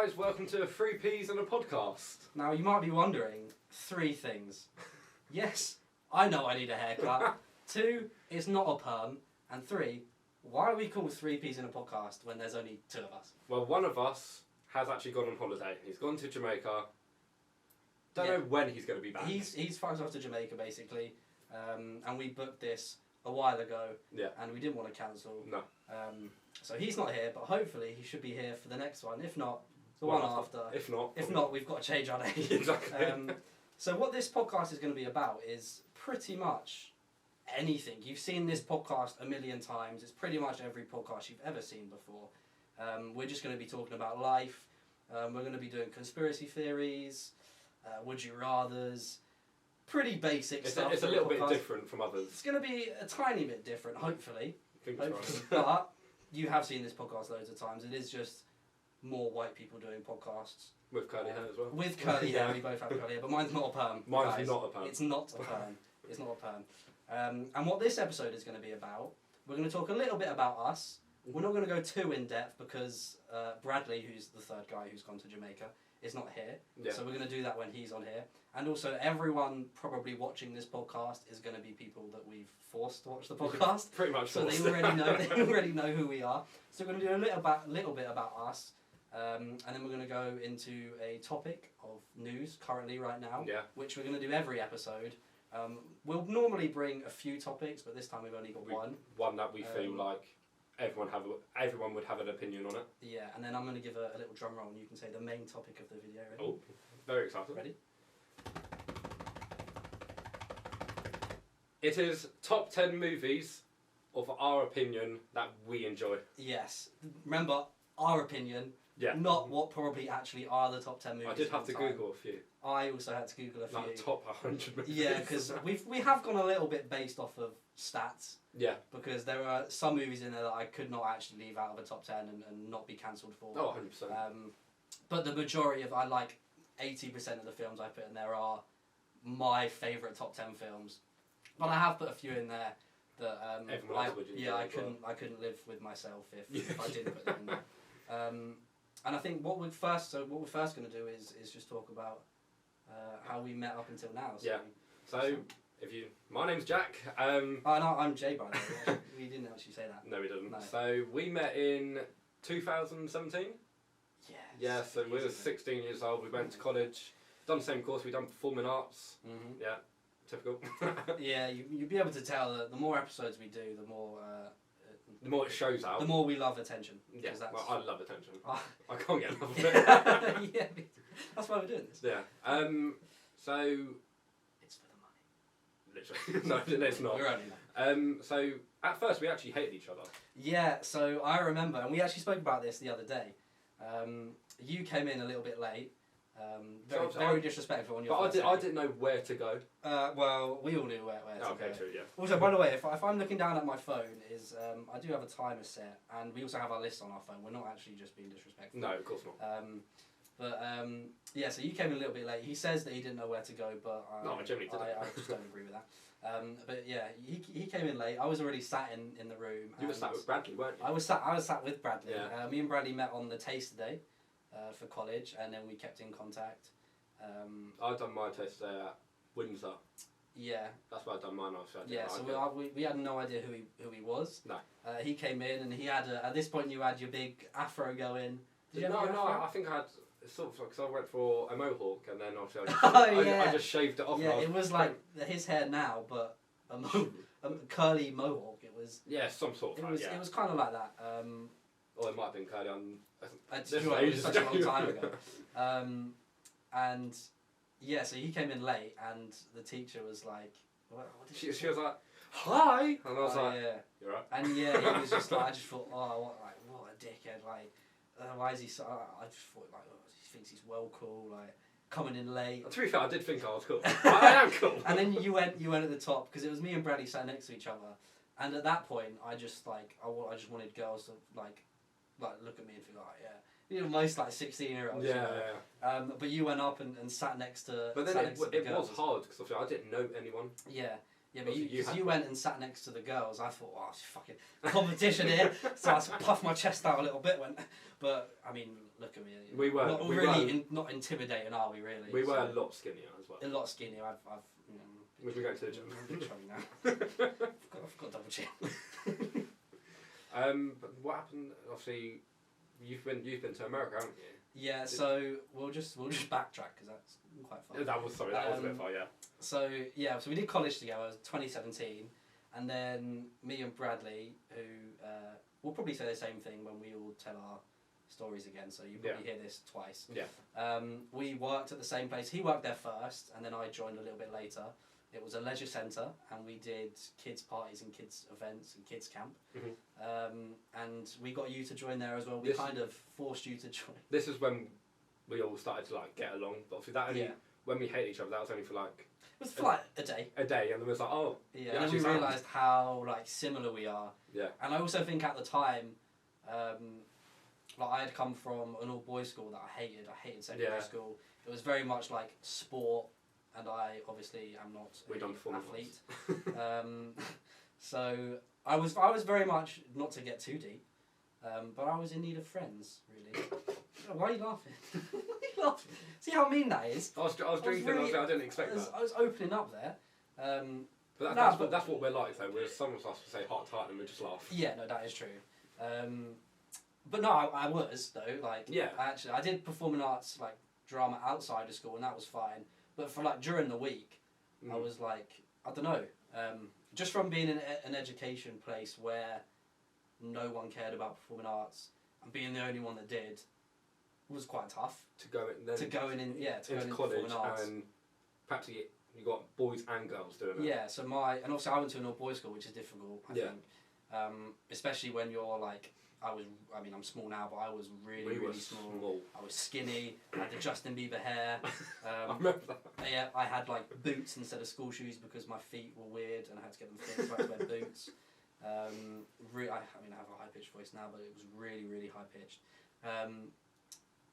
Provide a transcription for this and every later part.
guys, welcome to 3Ps and a podcast. Now, you might be wondering, 3 things. Yes, I know I need a haircut. 2, it's not a perm. And 3, why are we called 3Ps in a podcast when there's only 2 of us? Well, one of us has actually gone on holiday. He's gone to Jamaica. Don't know when he's going to be back. He's flying off to Jamaica, basically. And we booked this a while ago. Yeah. And we didn't want to cancel. No. So he's not here, but hopefully he should be here for the next one. If not, the one after. If not, we've got to change our name. Exactly. So what this podcast is going to be about is pretty much anything. You've seen this podcast a million times. It's pretty much every podcast you've ever seen before. We're just going to be talking about life. We're going to be doing conspiracy theories, would you rathers, pretty basic stuff. It's a little bit different from others. It's going to be a tiny bit different, hopefully. Fingers crossed. But you have seen this podcast loads of times. It is just more white people doing podcasts. With curly hair as well. With curly hair, we both have curly hair, but mine's not a perm. Mine's guys. not a perm. It's not a perm. It's not a perm. And what this episode is going to be about, we're going to talk a little bit about us. We're not going to go too in depth because Bradley, who's the third guy who's gone to Jamaica, is not here. Yeah. So we're going to do that when he's on here. And also, everyone probably watching this podcast is going to be people that we've forced to watch the podcast. Pretty much. So they already know. They already know who we are. So we're going to do a little bit about us. And then we're going to go into a topic of news currently right now, which we're going to do every episode. We'll normally bring a few topics, but this time we've only got one. One that we feel like everyone would have an opinion on it. Yeah, and then I'm going to give a little drum roll and you can say the main topic of the video. Ready? Oh, very excited. Ready? It is top 10 movies of our opinion that we enjoy. Yes. Remember, our opinion. Yeah. Not what probably actually are the top 10 movies. I did have to Google a few. I also had to Google a few. Like top 100 movies. Yeah, because we have gone a little bit based off of stats. Yeah. Because there are some movies in there that I could not actually leave out of a top 10 and not be cancelled for. Oh, 100%. But the majority of, 80% of the films I put in there are my favourite top 10 films. But I have put a few in there that I couldn't live with myself if I didn't put them in there. And I think what we're first going to do is just talk about how we met up until now. So my name's Jack. No, I'm Jay, by the way. We didn't actually say that. No, we didn't. No. So we met in 2017. Yes. Yeah. So we were 16 years old. We went to college. Done the same course. We done performing arts. Mm-hmm. Yeah. Typical. Yeah, you'll be able to tell that the more episodes we do, the more it shows out. The more we love attention. Yeah, well, I love attention. I can't get enough of it. Yeah, that's why we're doing this. Yeah. So it's for the money. Literally, no, it's not. We're only not. So at first we actually hated each other. Yeah. So I remember, and we actually spoke about this the other day. You came in a little bit late. Very disrespectful on your But I didn't know where to go. Well, we all knew where to go. Okay, true, yeah. Also, by the way, if I'm looking down at my phone, I do have a timer set, and we also have our list on our phone. We're not actually just being disrespectful. No, of course not. Yeah, so you came in a little bit late. He says that he didn't know where to go, but I generally didn't. I just don't agree with that. But yeah, he came in late. I was already sat in the room. You were sat with Bradley, weren't you? I was sat with Bradley. Yeah. Me and Bradley met on the taste day for college, and then we kept in contact. I'd done my taste day at Windsor. Yeah. That's where I'd done mine. We had no idea who he was. No. He came in and he had at this point you had your big afro going. Did you have your afro? I think I had sort of because I went for a mohawk and then obviously I just shaved it off. Yeah, it was like his hair now, but a curly mohawk. It was. Yeah, some sort of. It was kind of like that. Or it might have been curly on. It was such a long time ago. And yeah, so he came in late, and the teacher was like, "What did she was like, hi," and I was like, yeah. "You're right." And yeah, he was just like, I just thought, what a dickhead! Like, why is he so? I just thought like, he thinks he's well cool, like coming in late. To be fair, I did think I was cool. I am cool. And then you went at the top because it was me and Bradley sat next to each other, and at that point, I just just wanted girls to like look at me and feel like, yeah. You know, most 16-year-olds. Yeah, yeah. But you went up and sat next to. But then it was hard because I didn't know anyone. Yeah, but you went and sat next to the girls. I thought, it's fucking competition here. So I puffed my chest out a little bit. But I mean, look at me. We were not we really were, not intimidating, are we? Really? We were a lot skinnier as well. A lot skinnier. I've we were going to the gym. I'm a bit chubby now. I've got double chin. But what happened? Obviously, you've been to America, haven't you? Yeah. So we'll just backtrack because that's quite fun. That was a bit far, yeah. So we did college together, 2017, and then me and Bradley, who we'll probably say the same thing when we all tell our stories again. So you probably hear this twice. Yeah. We worked at the same place. He worked there first, and then I joined a little bit later. It was a leisure centre, and we did kids parties and kids events and kids camp. And we got you to join there as well. We kind of forced you to join. This is when we all started to like get along. But obviously that only when we hated each other. That was only for like. It was for like a day. A day, and then it was like, oh. Yeah, and then we realised how like similar we are. Yeah. And I also think at the time, like I had come from an all boys school that I hated. I hated secondary school. It was very much like sport. And I obviously am not an athlete. So I was very much, not to get too deep, but I was in need of friends, really. Why are you laughing? Why are you laughing? See how mean that is? I was drinking, really, I didn't expect that. I was opening up there. But that's what we're like though. Some of us say heart tight and we just laugh. Yeah, no, that is true. But no, I was though. Like, I did performing arts, like drama outside of school, and that was fine. But for like during the week, I was like, I don't know, just from being in an education place where no one cared about performing arts and being the only one that did was quite tough. To go into college and practically you got boys and girls doing it. Yeah, so and also I went to an all boys school, which is difficult. I think, especially when you're like. I'm small now, but I was really small. I was skinny. I had the Justin Bieber hair. I remember that. Yeah, I had like boots instead of school shoes because my feet were weird and I had to get them fixed. So I had to wear boots. I have a high pitched voice now, but it was really, really high pitched.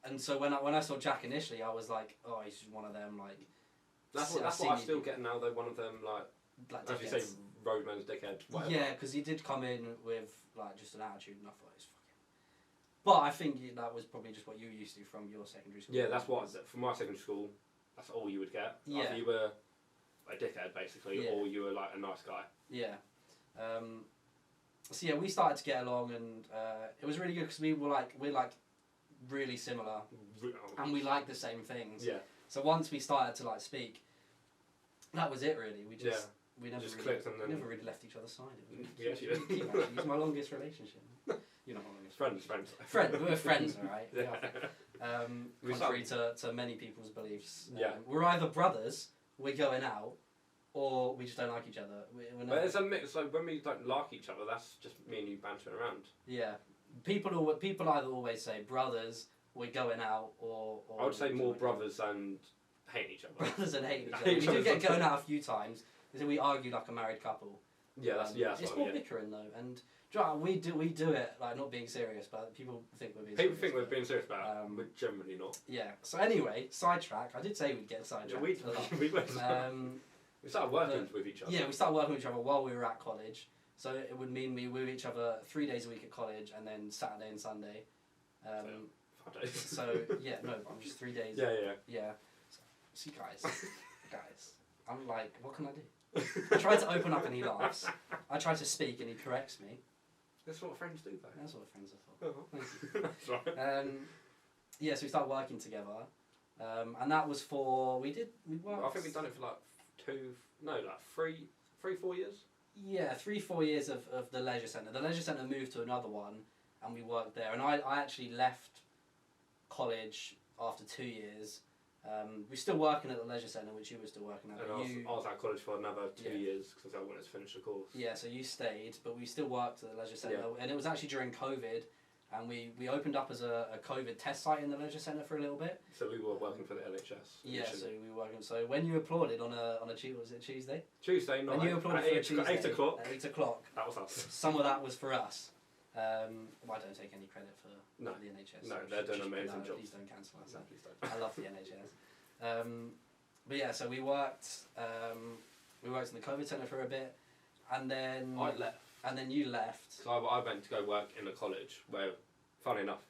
And so when I saw Jack initially, I was like, oh, he's just one of them like. That's what I still get now though. One of them like as you say, roadman's dickhead. Whatever. Yeah, because he did come in with like just an attitude, and I thought it was fucking. But I think that was probably just what you used to from your secondary school. Yeah, that's what from my secondary school. That's all you would get. Yeah. Either you were a dickhead basically, or you were like a nice guy. Yeah. So yeah, we started to get along, and it was really good because we're really similar, and we like the same things. Yeah. So once we started to like speak, that was it really. We just. Yeah. We never just really, clicked and then... never really left each other's side. We actually did. It's my longest relationship. You're not my longest. Friends. We were friends, alright? Yeah. Contrary to many people's beliefs. Yeah. We're either brothers, we're going out, or we just don't like each other. But it's a mix. Like when we don't like each other, that's just me and you bantering around. Yeah. People either always say brothers, we're going out, or I would say more brothers and hate each other. Brothers and hate each other. We do get going out a few times. So we argue like a married couple. Yeah, that's it's more bickering though, and we do it like not being serious, but people think we're being. People think we're being serious about it. We're generally not. Yeah. So anyway, sidetrack. I did say we'd get sidetracked. We we started working with each other. Yeah, we started working with each other while we were at college. So it would mean we were with each other 3 days a week at college, and then Saturday and Sunday. 5 days. So yeah, no, I'm just 3 days. Yeah. So, see, guys, I'm like, what can I do? I try to open up and he laughs. I try to speak and he corrects me. That's what friends do, though. That's what friends are for. Oh. That's right. Yeah, so we started working together, and that was for we worked. I think we've done it for like 4 years. Yeah, 3-4 years of the leisure centre. The leisure centre moved to another one, and we worked there. And I actually left college after 2 years. We're still working at the leisure centre, which you were still working at. And I was at college for another 2 years because I wanted to finish the course. Yeah, so you stayed, but we still worked at the leisure centre. Yeah. And it was actually during COVID, and we opened up as a COVID test site in the leisure centre for a little bit. So we were working for the NHS. Yeah, so we were working. So when you applauded on a Tuesday, was it Tuesday? Tuesday night. When you applauded for a Tuesday, 8 o'clock. At 8 o'clock. That was us. Some of that was for us. I don't take any credit for the NHS. No, they're doing an amazing job. Please don't cancel us. No, please don't. I love the NHS. But yeah, so we worked in the COVID centre for a bit, and then I left. And then you left. So I went to go work in a college where, funny enough,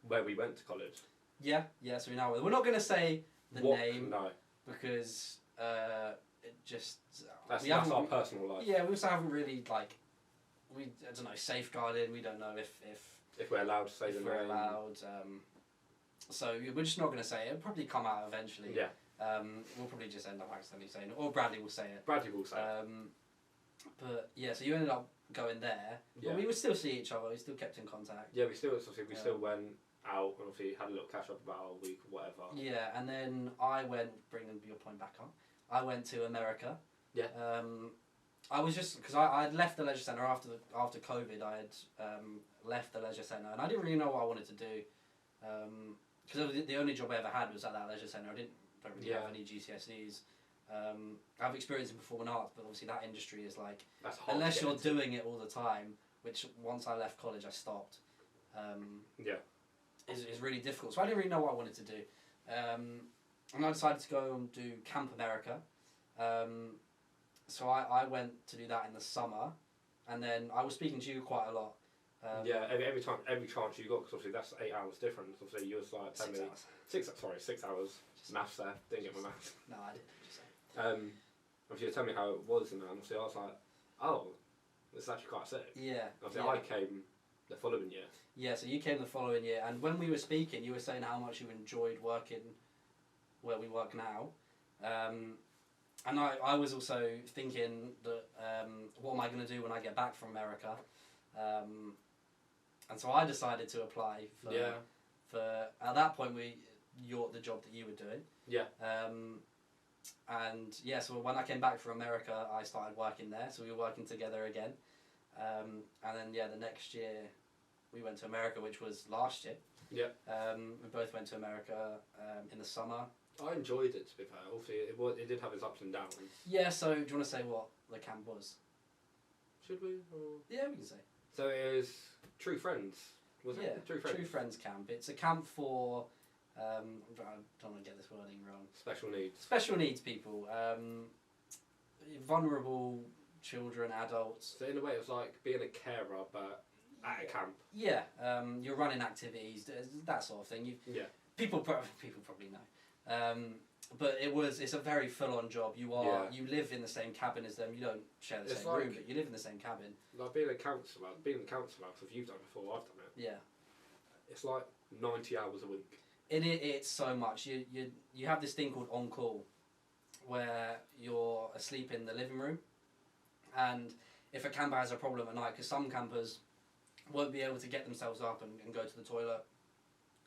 where we went to college. Yeah, so we know. We're not going to say the name. No. Because it just... That's our personal life. Yeah, we also haven't really, like... I don't know, safeguarded. We don't know if we're allowed to say the name. If we're allowed. So we're just not going to say it. It'll probably come out eventually. Yeah. We'll probably just end up accidentally saying it. Or Bradley will say it. Bradley will say it. But yeah, so you ended up going there. Yeah. But we would still see each other. We still kept in contact. Yeah, we still went out and obviously had a little catch up about a week or whatever. Yeah, and then I went, bringing your point back on, I went to America. Yeah. I was just, because I had left the leisure centre after COVID, I had left the leisure centre and I didn't really know what I wanted to do. Because the only job I ever had was at that leisure centre. I don't really have any GCSEs. I've experienced in performing arts, but obviously that industry is like, unless you're doing it all the time, which once I left college I stopped. Is really difficult. So I didn't really know what I wanted to do. And I decided to go and do Camp America. So I went to do that in the summer, and then I was speaking to you quite a lot. Every chance you got, because obviously that's 8 hours difference. Obviously you was like 10 minutes. 6 hours. Maths there. Didn't get my maths. No, I didn't. Just obviously you tell me how it was, and obviously I was like, oh, this is actually quite sick. Yeah. Obviously I came the following year. Yeah, so you came the following year, and when we were speaking, you were saying how much you enjoyed working where we work now. And I was also thinking that, what am I going to do when I get back from America? And so I decided to apply for at that point, the job that you were doing. Yeah. And yeah, so when I came back from America, I started working there, so we were working together again. And then, the next year, we went to America, which was last year. Yeah. We both went to America in the summer. I enjoyed it, to be fair. Obviously, it did have its ups and downs. Yeah, so do you want to say what the camp was? Should we? Or? Yeah, we can say. So it was True Friends, was it? Yeah, True Friends camp. It's a camp for, I don't want to get this wording wrong. Special needs. Special needs people. Vulnerable children, adults. So in a way, it was like being a carer, but at a camp. Yeah, you're running activities, that sort of thing. People probably know. But it's a very full-on job. You live in the same cabin as them. You don't share the same room, but you live in the same cabin. Like being a counsellor, because you've done it before, I've done it. Yeah. It's like 90 hours a week. It's so much. You have this thing called on call, where you're asleep in the living room, and if a camper has a problem at night, because some campers won't be able to get themselves up and go to the toilet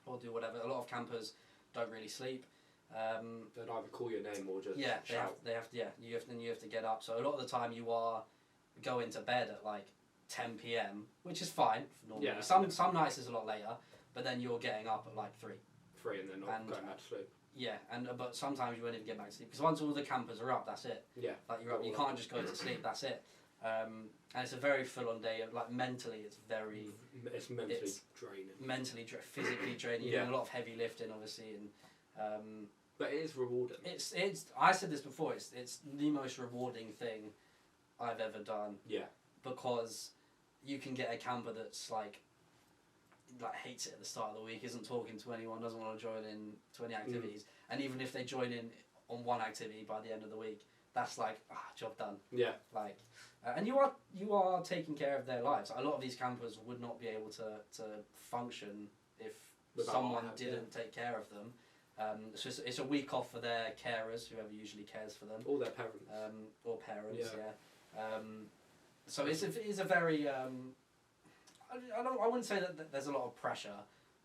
or do whatever. A lot of campers don't really sleep. They'd either call your name or just shout. You have to get up. So a lot of the time you are going to bed at like 10 p.m, which is fine normally. Yeah. Some nights is a lot later, but then you're getting up at like 3 and then not going back to sleep. Yeah, but sometimes you won't even get back to sleep because once all the campers are up, that's it. Yeah. Like you're up, you can't just go to sleep. That's it. And it's a very full-on day. Like mentally, it's very. It's mentally draining. Physically draining. You're doing a lot of heavy lifting, obviously, and. But it is rewarding. It's. I said this before. It's the most rewarding thing I've ever done. Yeah. Because you can get a camper that's like hates it at the start of the week, isn't talking to anyone, doesn't want to join in to any activities, and even if they join in on one activity by the end of the week, that's like job done. Yeah. Like, and you are taking care of their lives. A lot of these campers would not be able to function if someone didn't take care of them. So it's a week off for their carers, whoever usually cares for them. Or their parents. Or parents, yeah. So it's a very. I wouldn't say that there's a lot of pressure,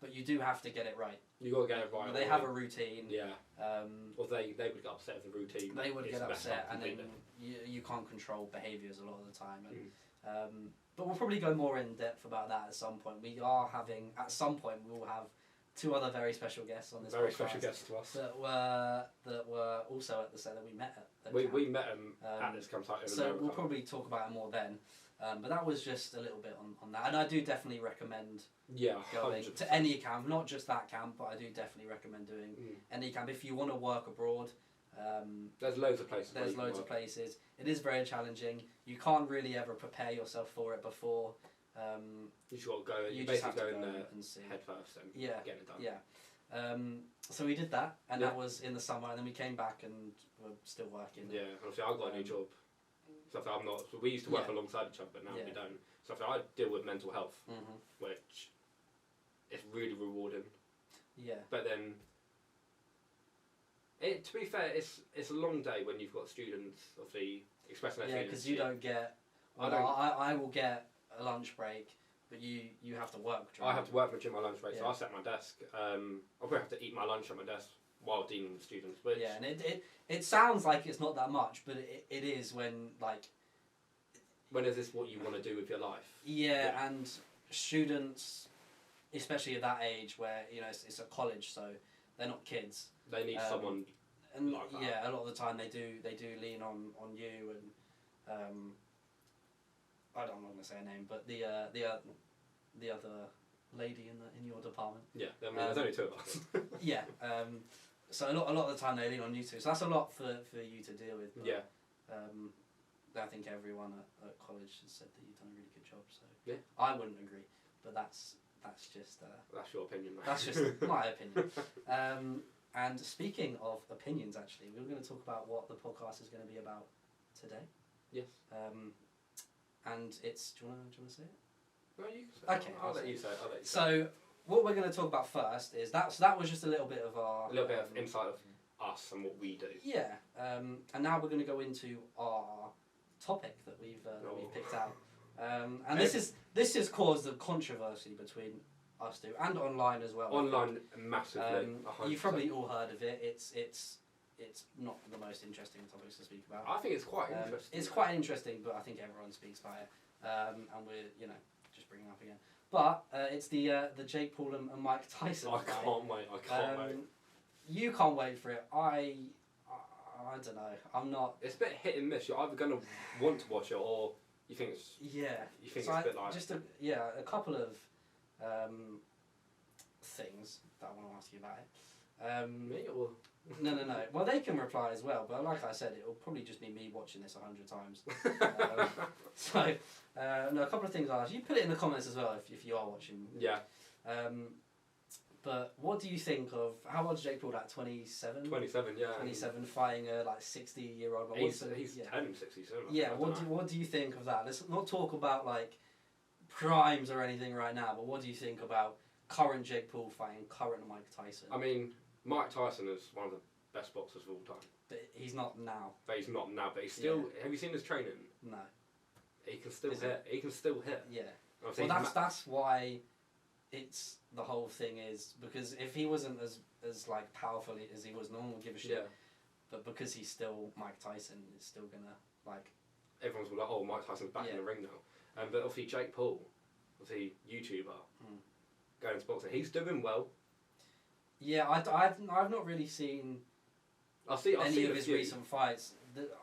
but you do have to get it right. You got to get it right. They have a routine. Yeah. Or they would get upset with the routine. They would get upset, and then you can't control behaviours a lot of the time. And, but we'll probably go more in depth about that at some point. We will have 2 other very special guests on this podcast. Very special guests to us. That were also at the set that we met at. We met them at this campsite. So we'll probably talk about it more then. But that was just a little bit on that, and I do definitely recommend going 100%. To any camp, not just that camp, but I do definitely recommend doing any camp if you want to work abroad. There's loads of places. It is very challenging. You can't really ever prepare yourself for it before. You just got to go. You basically go in there and see head first and get it done. Yeah. So we did that, and that was in the summer, and then we came back and we're still working. Yeah, obviously I got a new job. So I'm not. So we used to work alongside each other, but now we don't. So I deal with mental health, which is really rewarding. Yeah. But then, to be fair, it's a long day when you've got students obviously expressing their feelings. Yeah, because you don't get. I will get a lunch break, but you have to work. I have to work during my lunch break, so I set my desk. I'll probably have to eat my lunch at my desk while dealing with students. Which and it sounds like it's not that much, but it is when When is this what you want to do with your life? Yeah, and students, especially at that age where it's a college, so they're not kids. They need someone. And like that. Yeah, a lot of the time they do lean on you and. I'm not going to say her name, but the other lady in your department. Yeah, there's only two of us. Yeah, so a lot of the time they lean on you too. So that's a lot for you to deal with. But, I think everyone at college has said that you've done a really good job. So I wouldn't agree, but that's just. That's your opinion, mate. That's just my opinion. And speaking of opinions, actually, we're going to talk about what the podcast is going to be about today. Yes. And it's. Do you want to say it? No, you can say it. Okay, I'll let you say it. So what we're going to talk about first is that was just a little bit of our. A little bit of insight of us and what we do. Yeah. And now we're going to go into our topic that we've picked out. And this has caused a controversy between us two and online as well. Online massively. You've probably all heard of it. It's not the most interesting topics to speak about. I think it's quite interesting. It's quite interesting, but I think everyone speaks about it, and we're just bringing it up again. But it's the Jake Paul and Mike Tyson. I can't wait. You can't wait for it. I don't know. I'm not. It's a bit hit and miss. You're either gonna want to watch it or you think it's. Yeah. You think it's a bit like. Just a couple of things that I want to ask you about it. Me or. No. Well, they can reply as well, but like I said, it'll probably just be me watching this 100 times. A couple of things I'll ask you. Put it in the comments as well if you are watching. Yeah. But what do you think of how old is Jake Paul? 27. 27, yeah. 27, fighting a 60-year-old. He's 10, 67. Yeah. What do you think of that? Let's not talk about crimes or anything right now. But what do you think about current Jake Paul fighting current Mike Tyson? I mean, Mike Tyson is one of the best boxers of all time. But he's not now. But he's still. Yeah. Have you seen his training? No. He can still hit. He can still hit. Yeah. Well, that's why it's the whole thing is because if he wasn't as powerful as he was, no one would give a shit. Yeah. But because he's still Mike Tyson, it's still gonna everyone's like, oh, Mike Tyson's back in the ring now. But obviously Jake Paul, obviously YouTuber, going into boxing, he's doing well. Yeah, I've not really seen. Any of his recent fights.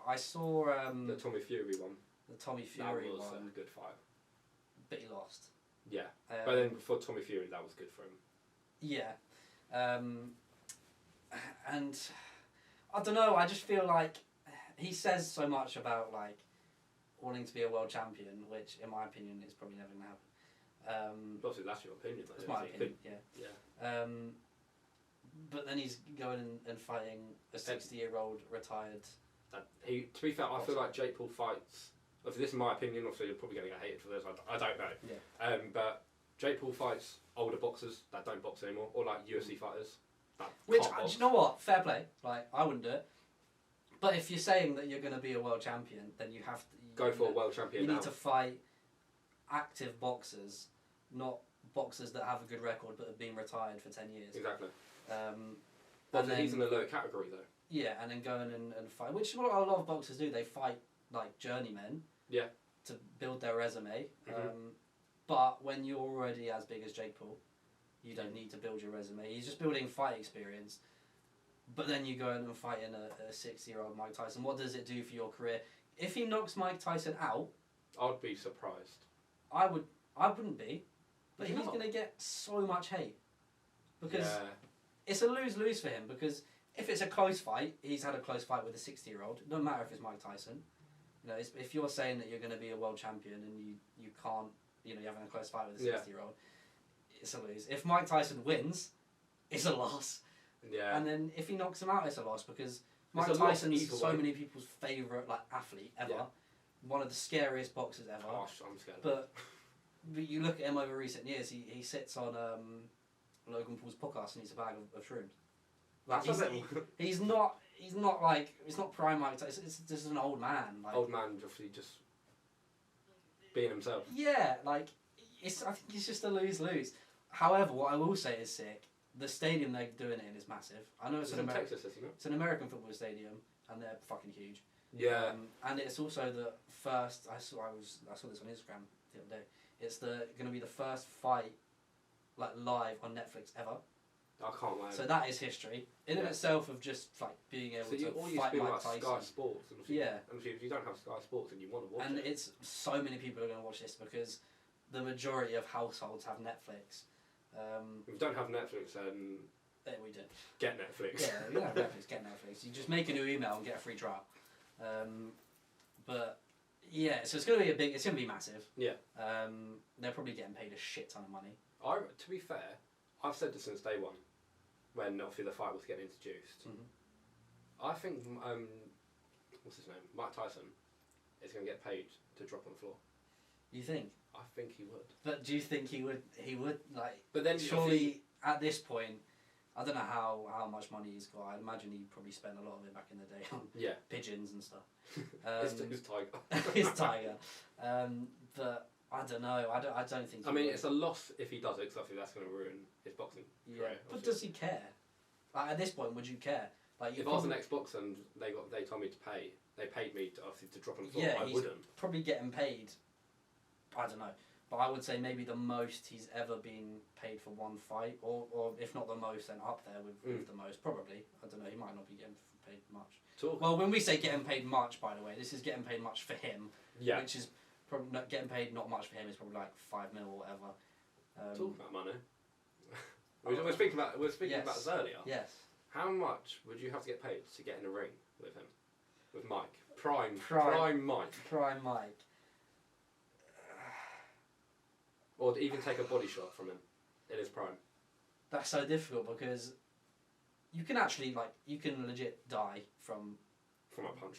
I saw the Tommy Fury one. The Tommy Fury that was one. a good fight. But he lost. Yeah, but then for Tommy Fury, that was good for him. Yeah, and I don't know. I just feel like he says so much about wanting to be a world champion, which, in my opinion, is probably never going to happen. Obviously, that's your opinion. That's my opinion. Yeah. But then he's going and fighting a 60-year-old retired. To be fair, I feel like Jake Paul fights. Obviously, this is my opinion. Obviously, you're probably going to get hated for this. I don't know. Yeah. But Jake Paul fights older boxers that don't box anymore, or UFC fighters. Which, do you know what? Fair play. I wouldn't do it. But if you're saying that you're going to be a world champion, then you have to go for a world champion. You need to fight active boxers, not boxers that have a good record but have been retired for 10 years. Exactly. But he's in a lower category though. Yeah, and then going and fight, which is what a lot of boxers do. They fight journeymen. Yeah. To build their resume. But when you're already as big as Jake Paul, you don't need to build your resume. He's just building fight experience. But then you go in and fight in a 60-year-old Mike Tyson. What does it do for your career? If he knocks Mike Tyson out, I'd be surprised. I wouldn't be. But he's going to get so much hate. Because it's a lose-lose for him. Because if it's a close fight, he's had a close fight with a 60-year-old. It doesn't matter if it's Mike Tyson. If you're saying that you're going to be a world champion and you can't you're having a close fight with a 60-year-old, it's a lose. If Mike Tyson wins, it's a loss. Yeah. And then if he knocks him out, it's a loss because Mike Tyson's so many people's favourite athlete ever. Yeah. One of the scariest boxers ever. Gosh, I'm scared. But you look at him over recent years, he sits on Logan Paul's podcast and eats a bag of shrooms. He's not prime Mike Tyson. It's just an old man. Old man just being himself. Yeah, I think it's just a lose-lose. However, what I will say is sick. The stadium they're doing it in is massive. I know it's in Texas, isn't it? It's an American football stadium, and they're fucking huge. Yeah. And it's also the first. I saw this on Instagram the other day. It's going to be the first fight, live on Netflix ever. I can't wait. So that is history in itself of just being able to fight Mike Tyson. Sky Sports. And if you don't have Sky Sports and you want to watch it. And it's so many people are going to watch this because the majority of households have Netflix. If you don't have Netflix, then we do. Get Netflix. Yeah, you don't have Netflix. Get Netflix. You just make a new email and get a free trial. But yeah, so it's going to be it's going to be massive. Yeah. They're probably getting paid a shit ton of money. To be fair, I've said this since day one, when obviously the fight was getting introduced. Mm-hmm. I think what's his name, Mike Tyson, is going to get paid to drop on the floor. You think? I think he would. But do you think he would But then surely at this point, I don't know how much money he's got. I imagine he probably spent a lot of it back in the day on pigeons and stuff. His tiger. His tiger. But I don't know. I don't think. I mean, it's a loss if he does it, because obviously that's going to ruin his boxing career. But does he care? At this point, would you care? If I was an ex-boxer and they told me to pay, they paid me to drop on the floor, I wouldn't. Probably getting paid. I don't know, but I would say maybe the most he's ever been paid for one fight, or if not the most, then up there with the most. Probably. I don't know. He might not be getting paid much. Well, when we say getting paid much, by the way, this is getting paid much for him. Yeah. Which is probably not getting paid not much for him. Is probably like $5 million or whatever. Talk about money. we were speaking about this earlier. Yes. How much would you have to get paid to get in a ring with him? With Mike? Prime Mike. Prime Mike. Or even take a body shot from him in his prime. That's so difficult because you can actually you can legit die from a punch.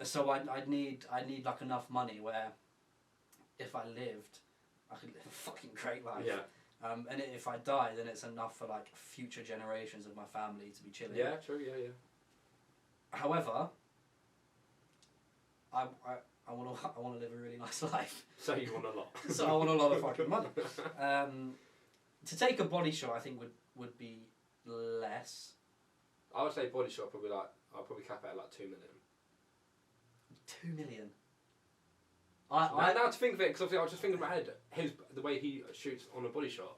So I'd need enough money where if I lived, I could live a fucking great life. Yeah. And if I die, then it's enough for future generations of my family to be chilling. Yeah, true. Yeah. However, I want to live a really nice life. So you want a lot. So I want a lot of fucking money. To take a body shot, I think would be less. I would say body shot probably I'll probably cap it at 2 million. 2 million. Now to think of it, because obviously I was just thinking in my head, the way he shoots on a body shot,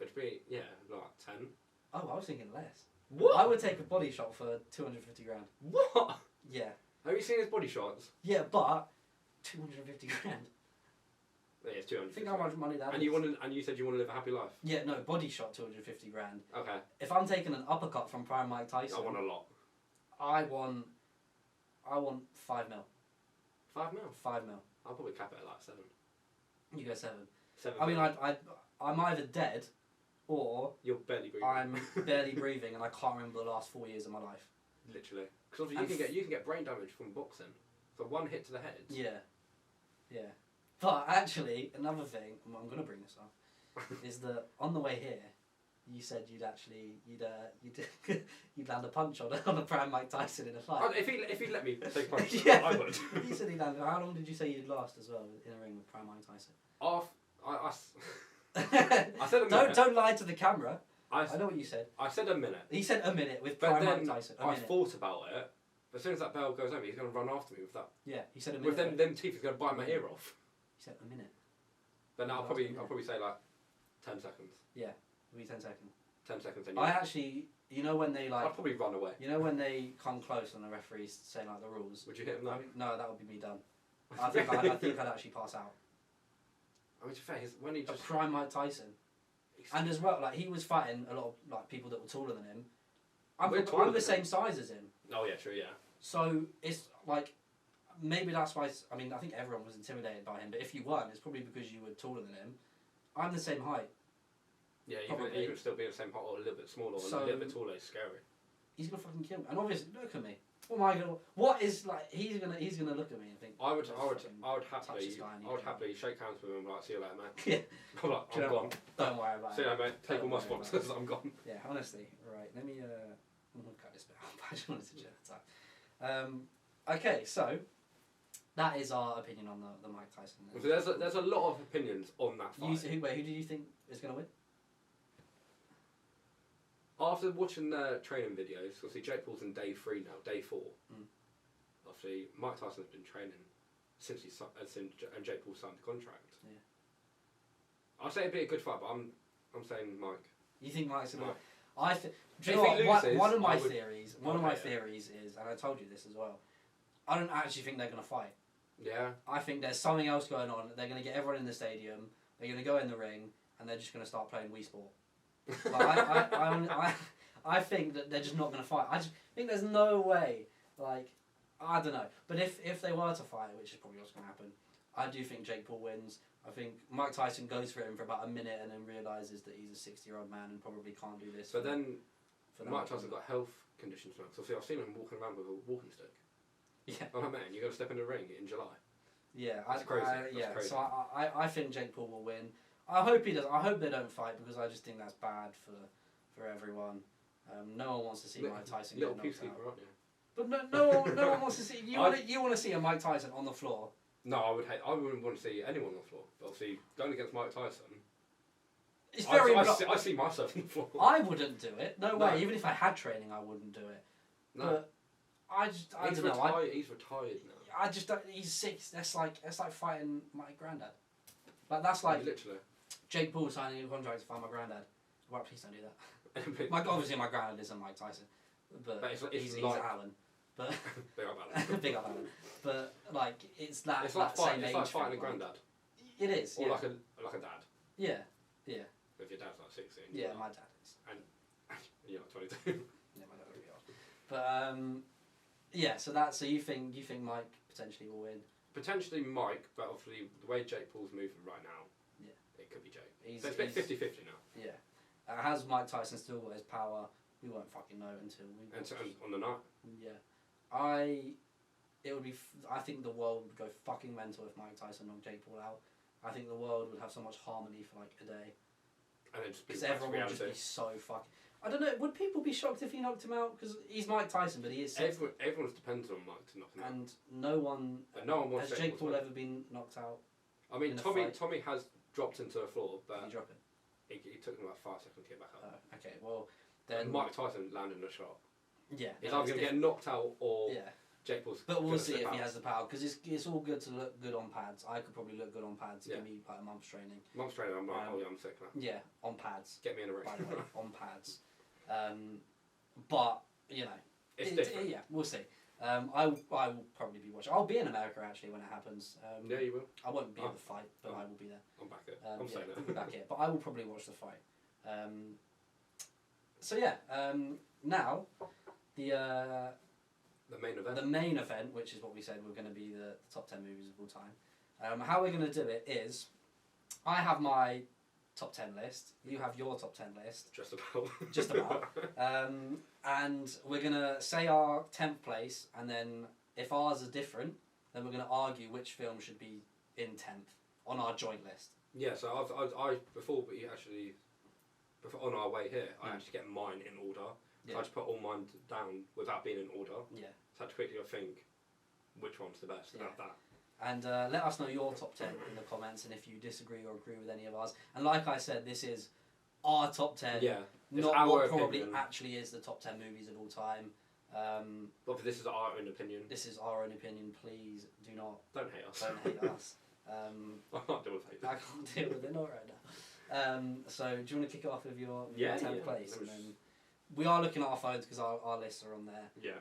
it'd be 10. Oh, I was thinking less. What? I would take a body shot for 250 grand. What? Yeah. Have you seen his body shots? Yeah, but 250 grand. Yeah, it's 250. Think how much money that is. And you said you want to live a happy life. Yeah, no, body shot 250 grand. Okay. If I'm taking an uppercut from prime Mike Tyson, I want a lot. I want 5 mil. 5 mil? 5 mil. I'll probably cap it at 7. You go 7. 7. I mean, I'm either dead, or you're barely breathing. I'm barely breathing, and I can't remember the last 4 years of my life. Literally, because you can get brain damage from boxing. So one hit to the head. Yeah. But actually, another thing I'm going to bring this up is that on the way here, you said you'd land a punch on a prime Mike Tyson in a fight. If he'd let me take a punch, yeah. I would. You said he'd land. How long did you say you'd last as well in a ring with prime Mike Tyson? I said a minute. Don't lie to the camera. I know what you said. I said a minute. He said a minute with prime Mike Tyson. I thought about it. But as soon as that bell goes over, he's going to run after me with that. Yeah, he said a minute. With them teeth, he's going to bite my ear off. He said a minute. Then I'll probably say 10 seconds. Yeah, it'll be 10 seconds. 10 seconds. I actually, when they I'll probably run away. When they come close and the referee's saying the rules. Would you hit him though? No, that would be me done. I think I'd actually pass out. I mean, to be fair, when he just prime Mike Tyson, and as well, he was fighting a lot of people that were taller than him. I'm the same size as him. Oh yeah, true, yeah. So it's maybe that's why. I mean, I think everyone was intimidated by him, but if you weren't, it's probably because you were taller than him. I'm the same height. Yeah, even still being the same height or a little bit smaller or a little bit taller is scary. He's gonna fucking kill me. And obviously, look at me. What am I gonna? What is like? He's gonna look at me and think. I would happily shake hands with him and like, see you later, mate. Yeah. I'm like, I'm gone. Don't worry about it. See you later, mate. Take all my sponsors. I'm gone. Yeah, honestly. Right. Let me cut this bit out. I just wanted to check the time. Okay, so that is our opinion on the Mike Tyson. So there's a lot of opinions on that fight. Who do you think is gonna win? After watching their training videos, obviously Jake Paul's in day 3 now, day 4. Obviously, Mike Tyson's been training since and Jake Paul signed the contract. Yeah. I'd say it'd be a good fight, but I'm saying Mike. You think Mike's gonna? Mike. Do you know what? One of my theories is, and I told you this as well. I don't actually think they're gonna fight. Yeah. I think there's something else going on. They're gonna get everyone in the stadium. They're gonna go in the ring, and they're just gonna start playing Wii Sport. I think that they're just not going to fight. I just think there's no way. Like, I don't know. But if they were to fight, which is probably what's going to happen, I do think Jake Paul wins. I think Mike Tyson goes for him for about a minute and then realises that he's a 60-year-old man and probably can't do this. But then Mike Tyson got health conditions now. So I've seen him walking around with a walking stick. Yeah. I'm like, man, you're going to step in the ring in July. Yeah, that's crazy. That's crazy. So I think Jake Paul will win. I hope he does. I hope they don't fight because I just think that's bad for everyone. No one wants to see Mike Tyson get knocked out. Aren't you? But no one wants to see you. Want to see a Mike Tyson on the floor? No, I wouldn't want to see anyone on the floor. But obviously, going against Mike Tyson, it's very. I see myself on the floor. I wouldn't do it. No way. Even if I had training, I wouldn't do it. No. But I don't know. He's retired now. I just don't. He's 6. That's like fighting my granddad. Like that's like literally. Jake Paul signing a contract to fight my granddad. Well, please don't do that. Obviously, my granddad isn't Mike Tyson, but he's Alan. But big up Alan. Big up Alan. But like, it's that. It's like same age. It's like fighting a granddad. It is. Or yeah. like a dad. Yeah. If your dad's like 16. Yeah, my dad is. And you're like 22. Yeah, my dad would be old. But yeah. So you think Mike potentially will win? Potentially Mike, but obviously the way Jake Paul's moving right now, it could be Jake. It's a bit 50-50 now. Yeah. Has Mike Tyson still got his power? We won't fucking know until on the night. Yeah. I think the world would go fucking mental if Mike Tyson knocked Jake Paul out. I think the world would have so much harmony for like a day. And then just because everyone would just be so fucking. I don't know. Would people be shocked if he knocked him out? Because he's Mike Tyson, but he is. Everyone's dependent on Mike to knock him out. And no one. Wants has Jake Paul ever been knocked out? I mean, Tommy has dropped into the floor, but did he drop it? He took him about 5 seconds to get back up. Oh, okay, well then. And Mike Tyson landed a shot. Yeah. He's either going to get knocked out or Jake Paul's. But we'll see if he has the power because it's all good to look good on pads. I could probably look good on pads. Give me like a month's training. Month's training. I'm like, I'm sick now. Yeah, on pads. Get me in a ring. By the way, on pads. But you know, it's different. Yeah, we'll see. I will probably be watching. I'll be in America actually when it happens. Yeah, you will. I won't be at the fight, but I will be there. I'm back here. I'm saying that. I'll be back here, but I will probably watch the fight. So yeah, now the main event. The main event, which is what we said, we're going to be the top 10 movies of all time. How we're going to do it is, I have my top 10 list. You have your top 10 list. Just about. Just about. And we're going to say our 10th place, and then if ours are different, then we're going to argue which film should be in 10th on our joint list. Yeah, so before on our way here, I actually get mine in order. So I just put all mine down without being in order. Yeah. So I had to quickly think which one's the best out of that. And let us know your top 10 in the comments and if you disagree or agree with any of ours. And like I said, this is our top 10. Yeah. Not what probably actually is the top 10 movies of all time. But this is our own opinion. This is our own opinion. Please do not... Don't hate us. Don't hate us. I can't deal with hate. I can't deal with it, not right now. So do you want to kick it off with your 10th place? And then we are looking at our phones because our lists are on there. Yeah.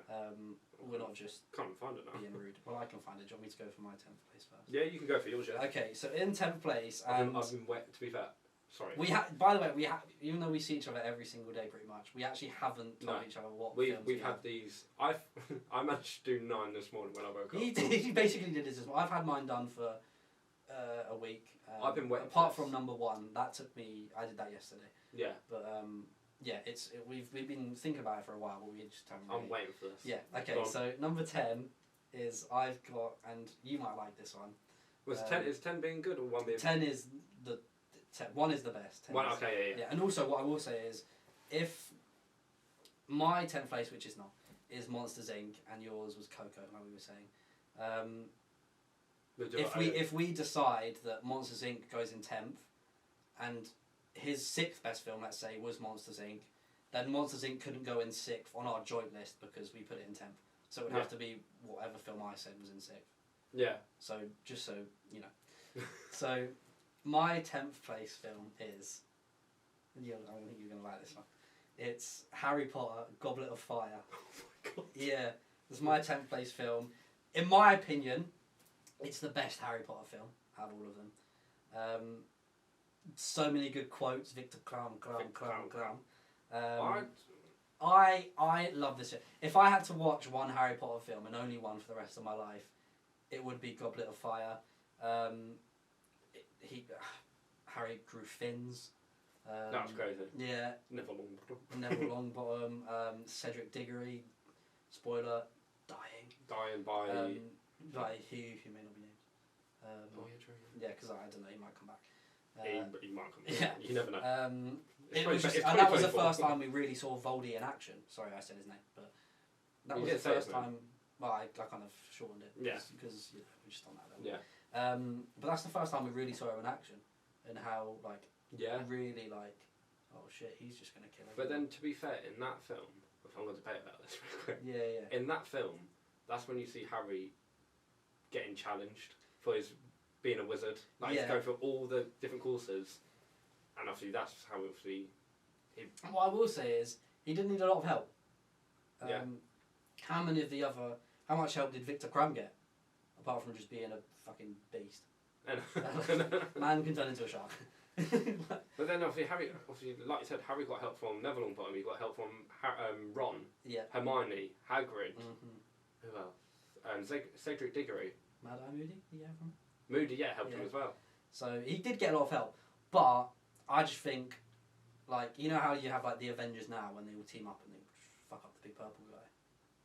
We're not just can't find it now. Being rude. Well, I can find it. Do you want me to go for my 10th place first? Yeah, you can go for yours, yeah. Okay, so in 10th place, I've been wet. To be fair, Sorry. By the way, even though we see each other every single day pretty much, we actually haven't told each other what films we've had these. I managed to do 9 this morning when I woke up. He basically did this as well. I've had mine done for a week. I've been waiting. Apart from number 1, that took me. I did that yesterday. Yeah. But yeah, we've been thinking about it for a while, but we just haven't. I'm waiting for this. Yeah. Okay. So number 10 is I've got, and you might like this one. Was 10 is 10 being good or 1 being? 10 is the 1 is the best. 1, okay, yeah. And also, what I will say is, if my 10th place, which is not, is Monsters Inc. and yours was Coco, like we were saying. If we decide that Monsters Inc. goes in 10th, and his 6th best film, let's say, was Monsters Inc., then Monsters Inc. couldn't go in 6th on our joint list because we put it in 10th. So it would have to be whatever film I said was in 6th. Yeah. So, just so you know. So, my 10th place film is... I think you're going to like this one. It's Harry Potter, Goblet of Fire. Oh my god. Yeah. It's my 10th place film. In my opinion, it's the best Harry Potter film out of all of them. So many good quotes. Victor Clown. I love this. If I had to watch one Harry Potter film and only one for the rest of my life, it would be Goblet of Fire. Harry grew fins. That's crazy. Yeah. Neville Longbottom. Cedric Diggory. Spoiler. Dying by who may not be named. oh yeah, true. Yeah, because I don't know, he might come back. He might come back. Yeah. You never know. And that was the first time we really saw Voldy in action. Sorry, I said his name, but that was the first time. Well, I kind of shortened it. Yeah. Because we're just on that level. Yeah. But that's the first time we really saw him in action, and how really oh shit, he's just gonna kill him. But then, to be fair, in that film, if I'm going to debate about this real quick. Yeah. In that film, that's when you see Harry getting challenged for his being a wizard. He's going through all the different courses, and obviously that's how What I will say is he didn't need a lot of help. How much help did Victor Crumb get, apart from just being a fucking beast? Man can turn into a shark. But then obviously Harry, like you said, Harry got help from Neville Longbottom. He got help from Ron, Hermione, Hagrid. Who else? Cedric Diggory. Mad Eye Moody. From Moody, helped him as well. So he did get a lot of help, but I just think, you know how you have the Avengers now when they all team up and they fuck up the big purple guy.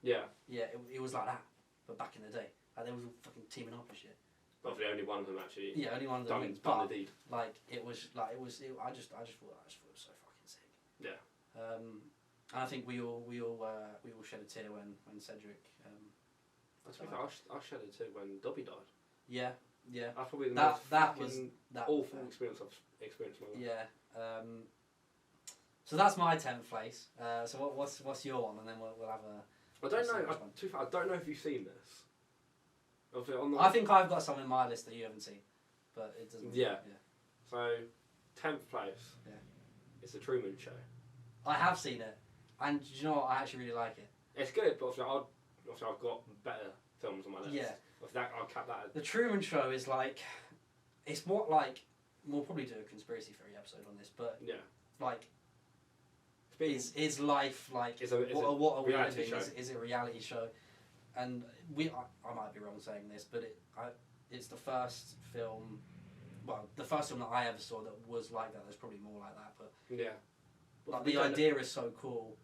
Yeah. Yeah, it was like that, but back in the day, they was all fucking teaming up and shit. Obviously, only one of them actually. Yeah, only one of them done the deed. I just thought it was so fucking sick. Yeah. And I think we all shed a tear when Cedric. I shed a tear when Dobby died. Yeah. That's probably the most awful experience I've experienced in my life. Yeah. So that's my 10th place. So what's your one, and then we'll have a. I don't know. I don't know if you've seen this. I think I've got some in my list that you haven't seen, but it doesn't. Yeah. So, 10th place. Yeah. It's the Truman Show. I have seen it, and do you know what? I actually really like it. It's good, but obviously I've got better films on my list. Yeah. I'll cap that. The Truman Show is it's what we'll probably do a conspiracy theory episode on this, but is life what are we living? Is it a reality show? And I might be wrong saying this, but it's the first film, the first film that I ever saw that was like that. There's probably more like that, but the idea is so cool.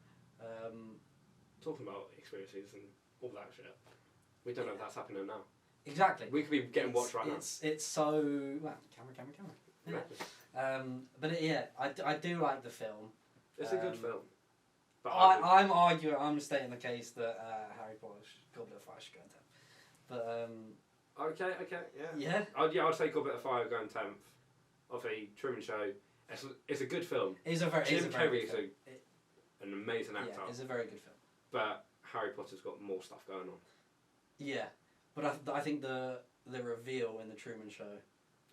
Talking about experiences and all that shit, we don't know if that's happening now. Exactly. We could be getting watched right now. It's so camera. But I do like the film. It's a good film. But I'm stating the case that Harry Potter's Goblet of Fire should go in 10th. But Okay, yeah. I'd say Goblet of Fire going 10th. Obviously, Truman Show. It's a good film. Jim Carrey is an amazing actor. Yeah, it's a very good film. But Harry Potter's got more stuff going on. Yeah, but I think the reveal in the Truman Show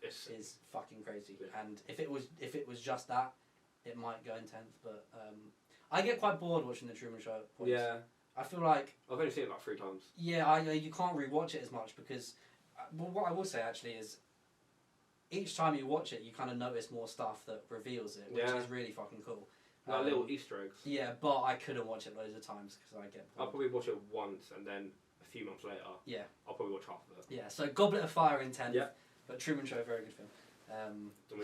is fucking crazy. Yeah. And if it was just that, it might go in 10th. But I get quite bored watching the Truman Show at points. Yeah. I feel like I've only seen it 3 times. Yeah, you can't rewatch it as much because. What I will say actually is, each time you watch it, you kind of notice more stuff that reveals it, which is really fucking cool. Like little Easter eggs. Yeah, but I couldn't watch it loads of times because I get bored. I'll probably watch it once and then a few months later. Yeah. I'll probably watch half of it. Yeah, so Goblet of Fire in 10th. Yeah. But Truman Show, very good film. Do you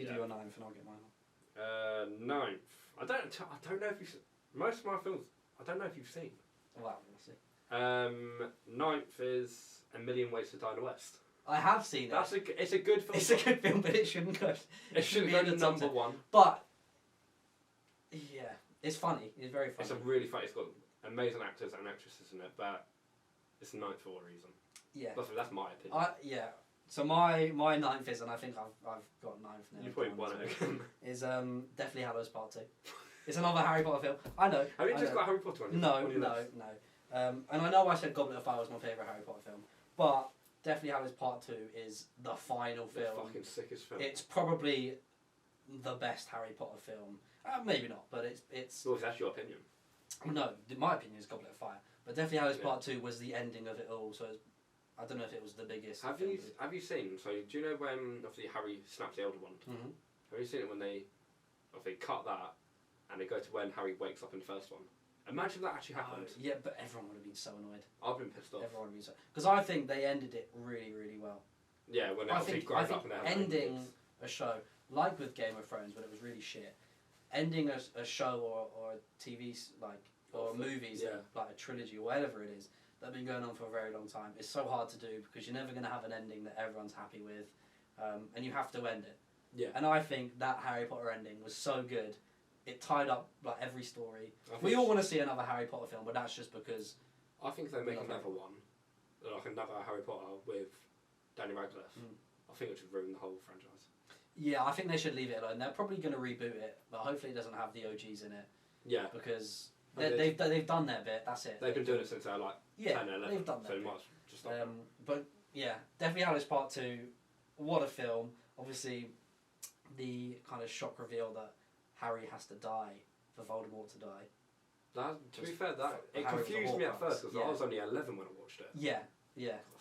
do your 9th and I'll get mine. 9th. I don't know if you've... Most of my films, I don't know if you've seen. Well, we'll see. 9th is A Million Ways to Die in the West. I have seen it. It's a good film. It's a good film, but it shouldn't go... It shouldn't go to number 1. But... Yeah, it's funny. It's very funny. It's a really funny. It's got amazing actors and actresses in it, but it's 9th for a reason. Yeah. That's my opinion. So my 9th is, and I think I've got 9th now. You probably won it again. Is Deathly Hallows Part 2. It's another Harry Potter film. I know. Have you just got Harry Potter on your No. And I know I said Goblet of Fire was my favourite Harry Potter film, but Deathly Hallows Part 2 is the final film. The fucking sickest film. It's probably the best Harry Potter film. Maybe not, but it's. Well, that's your opinion. No, my opinion is Goblet of Fire. But Deathly Hallows Part 2 was the ending of it all, so I don't know if it was the biggest. Have you seen? So do you know when obviously Harry snaps the Elder Wand? Mm-hmm. Have you seen it when they cut that and they go to when Harry wakes up in the first one? Imagine that actually happened. Yeah, but everyone would have been so annoyed. I've been pissed off. Everyone would have been so... Because I think they ended it really, really well. Yeah, when they obviously grows up and they have ending a show, like with Game of Thrones, when it was really shit, ending a show or a TV, or movies, like a trilogy or whatever it is, that have been going on for a very long time, is so hard to do because you're never going to have an ending that everyone's happy with, and you have to end it. Yeah. And I think that Harry Potter ending was so good. It tied up like every story. We all want to see another Harry Potter film, but that's just because... I think if they make another one, like another Harry Potter with Daniel Radcliffe, I think it should ruin the whole franchise. Yeah, I think they should leave it alone. They're probably going to reboot it, but hopefully it doesn't have the OGs in it. Yeah. Because they've done their bit, that's it. They've been doing it since they're like 10 or 11. They've done that. So they might just stop. But yeah, Deathly Hallows Part 2, what a film. Obviously, the kind of shock reveal that Harry has to die for Voldemort to die. To be fair, it confused me at first because I was only 11 when I watched it. Yeah.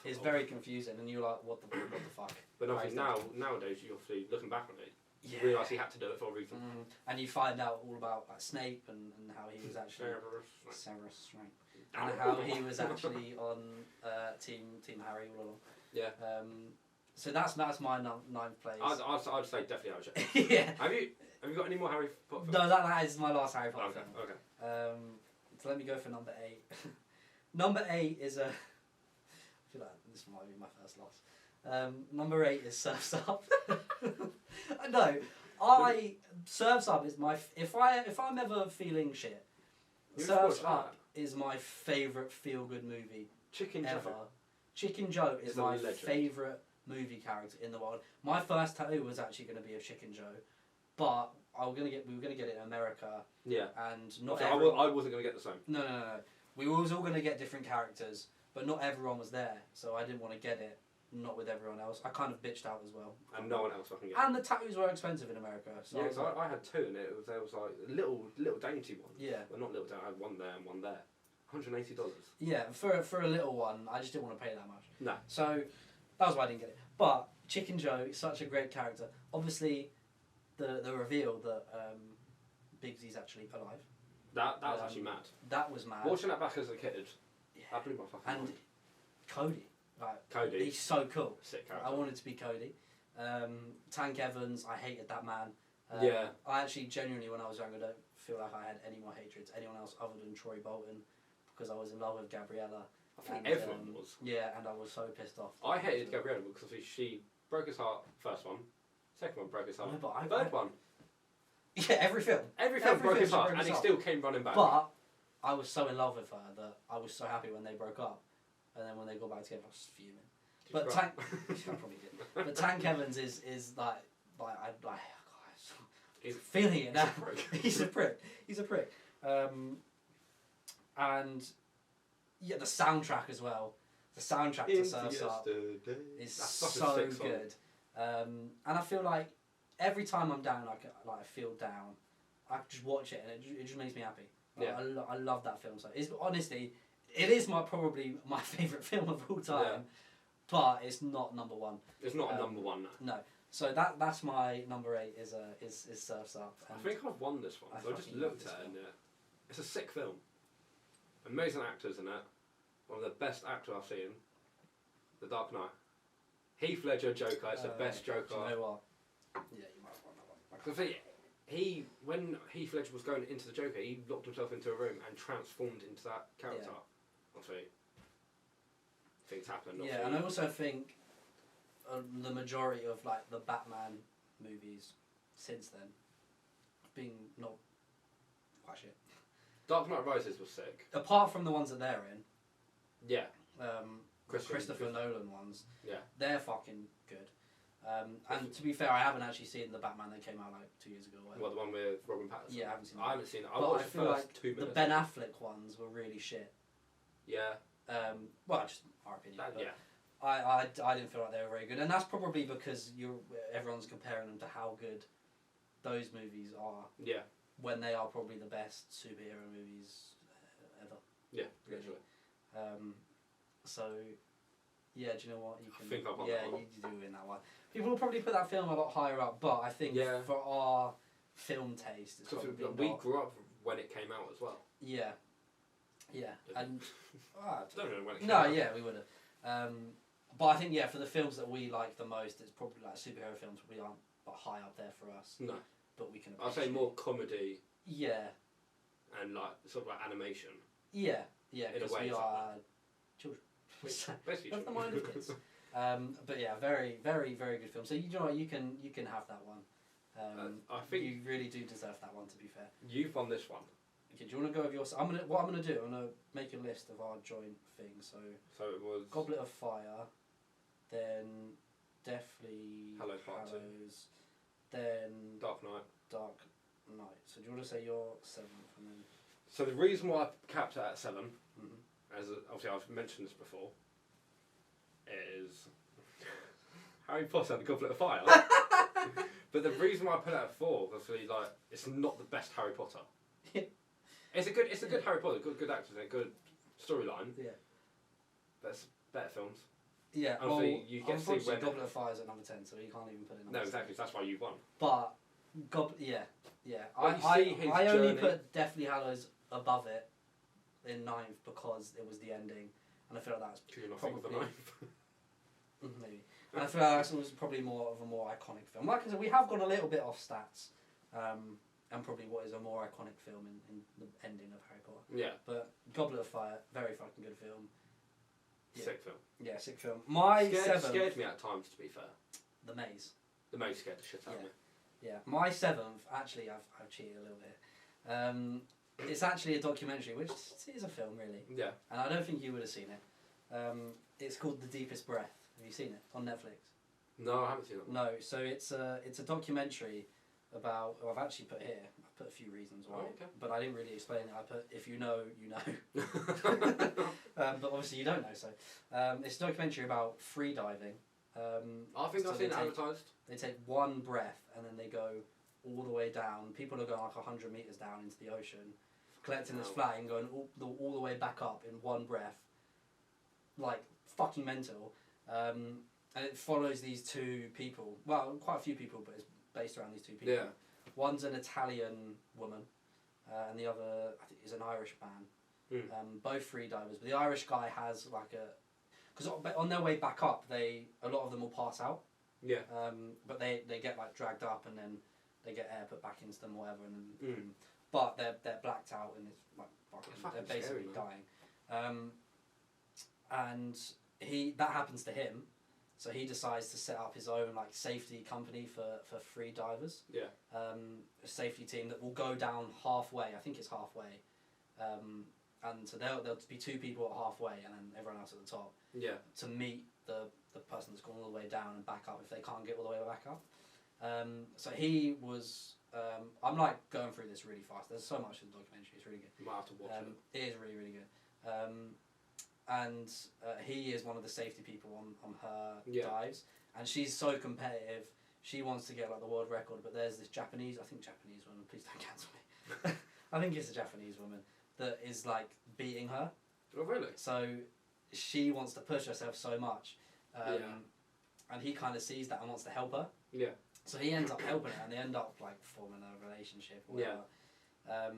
It's very confusing, and you're like, what the fuck? But obviously nowadays, you obviously looking back on it, you realise he had to do it for a reason. And you find out all about Snape and how he was actually Severus Snape, and how he was actually on Team Harry all along. Yeah. So that's my 9th place. I'd say definitely Harry. Yeah. Have you got any more Harry Potter films? No, that is my last Harry Potter film. Okay. So let me go for number 8. Number 8 is a... I feel like this might be my first loss. Number 8 is Surf's Up. No, Surf's Up is my... If I'm ever feeling shit, Surf's Up is my favourite feel-good movie Chicken ever. Joe. Chicken Joe is my favourite movie character in the world. My first tattoo was actually going to be of Chicken Joe, but we were going to get it in America. Yeah. And not I wasn't going to get the same. No. We was all going to get different characters, but not everyone was there, so I didn't want to get it. Not with everyone else. I kind of bitched out as well. And no one else fucking get it. And the tattoos were expensive in America. So yeah, I had 2 and there was like little dainty ones. Yeah. Well, not little dainty, I had one there and one there. $180. Yeah, for a little one, I just didn't want to pay that much. No. So that was why I didn't get it. But Chicken Joe is such a great character. Obviously, the reveal that Bigsy's actually alive. That was actually mad. That was mad. Watching that back as a kid, that blew my fucking mind. Cody. Cody. He's so cool. Sick character. I wanted to be Cody. Tank Evans, I hated that man. Yeah. I actually genuinely, when I was younger, don't feel like I had any more hatred to anyone else other than Troy Bolton, because I was in love with Gabriella. I think everyone was. Yeah, and I was so pissed off. I hated Gabriella because she broke his heart, first one. Second one broke his heart. No, but Third one. Yeah, every film. Every film broke his heart, and he still came running back. But I was so in love with her that I was so happy when they broke up. And then when they got back together, I was fuming. But Tank... I probably didn't. But Tank Evans is he's feeling it now. He's a prick. He's a prick. And yeah, the soundtrack as well. The soundtrack to Surf's Up is so good. And I feel like every time I'm down, I feel down, I just watch it and it just makes me happy. Yeah. I love that film. So it's honestly, it is probably my favourite film of all time, but it's not number 1. It's not a number 1, no. No. So that's my number 8 is Surf's Up. I think I've won this one. I just looked at it and it's a sick film. Amazing actors in it. One of the best actors I've seen. The Dark Knight. Heath Ledger Joker. It's the best Joker. Do you know what? Yeah, you might have won that one. When Heath Ledger was going into the Joker, he locked himself into a room and transformed into that character. Obviously, things happen. Yeah, and I also think the majority of like the Batman movies since then have been not quite shit. Dark Knight Rises was sick. Apart from the ones that they're in. Yeah. Christopher Nolan ones. Yeah. They're fucking good. And to be fair, I haven't actually seen the Batman that came out like 2 years ago. What, the one with Robin Pattinson? Yeah, I haven't seen that. I haven't seen it. I watched watched the first 2 minutes. The Ben Affleck ones were really shit. Yeah. Well, just our opinion. Yeah. I didn't feel like they were very good, and that's probably because everyone's comparing them to how good those movies are. Yeah. When they are probably the best superhero movies ever. Yeah, literally. So, yeah, do you know what? I think I've won that one. You do win that one. People will probably put that film a lot higher up, but I think for our film taste, it's probably we grew up when it came out as well. Yeah. Yeah, and I don't know when it came out. No, yeah, we would have. But I think for the films that we like the most, it's probably like superhero films. Probably aren't high up there for us. No, but we can. I'd say more comedy. Yeah. And like sort of like animation. Yeah, because we are children. Basically, of the mind of kids. But yeah, very, very, very good film. So you know what, you can have that one. I think you really do deserve that one. To be fair, you've won this one. Okay, do you want to go with yours? What I'm gonna do. I'm gonna make a list of our joint things. So it was Goblet of Fire, then definitely Hallows Part 2, then Dark Knight. So do you want to say your 7th and then? So the reason why I capped it at 7, as obviously I've mentioned this before, is Harry Potter and the Goblet of Fire. But the reason why I put it at 4, obviously, like it's not the best Harry Potter. It's a good Harry Potter, good actors, and a good storyline. Yeah. But it's better films. Yeah. Obviously, you get to see where Goblet of Fire is at number 10, so you can't even put it. No, exactly. That's why you won. But yeah. Well, I only put Deathly Hallows above it in 9th because it was the ending, and I feel like that's probably 9th. Maybe. And I feel like that was probably more of a more iconic film. Like I said, we have gone a little bit off stats, and probably what is a more iconic film in the ending of Harry Potter. Yeah. But Goblet of Fire, very fucking good film. Yeah. Sick film. Yeah, sick film. My 7th scared me at times, to be fair. The Maze. The Maze scared the shit out of me. Yeah, my 7th, actually, I've cheated a little bit. It's actually a documentary, which is a film, really. Yeah. And I don't think you would have seen it. It's called The Deepest Breath. Have you seen it on Netflix? No, I haven't seen it. No, so it's a documentary about. Well, I've actually put here. I put a few reasons why, but I didn't really explain it. I put if you know, you know. But obviously you don't know. So it's a documentary about free diving. I think I've seen it advertised. They take one breath and then they go all the way down. People are going like 100 meters down into the ocean, collecting this flag and going all the way back up in one breath. Like fucking mental. And it follows these 2 people. Well, quite a few people, but it's based around these 2 people. Yeah. One's an Italian woman, and the other I think is an Irish man. Both free divers, but the Irish guy has like because on their way back up, a lot of them will pass out. Yeah. But they get like dragged up and then they get air put back into them or whatever, and but they're blacked out and it's like they're basically dying. And that happens to him. So he decides to set up his own like safety company for free divers. Yeah. A safety team that will go down halfway. I think it's halfway. And so there'll be 2 people at halfway and then everyone else at the top. Yeah. To meet the person that's gone all the way down and back up if they can't get all the way back up. So he was. I'm like going through this really fast. There's so much in the documentary. It's really good. You might have to watch it. It is really, really good. And he is one of the safety people on her dives, and she's so competitive. She wants to get like the world record, but there's this Japanese woman. Please don't cancel me. I think it's a Japanese woman that is like beating her. Oh really? So she wants to push herself so much, and he kind of sees that and wants to help her. Yeah. So he ends up helping her, and they end up like forming a relationship or whatever. Yeah.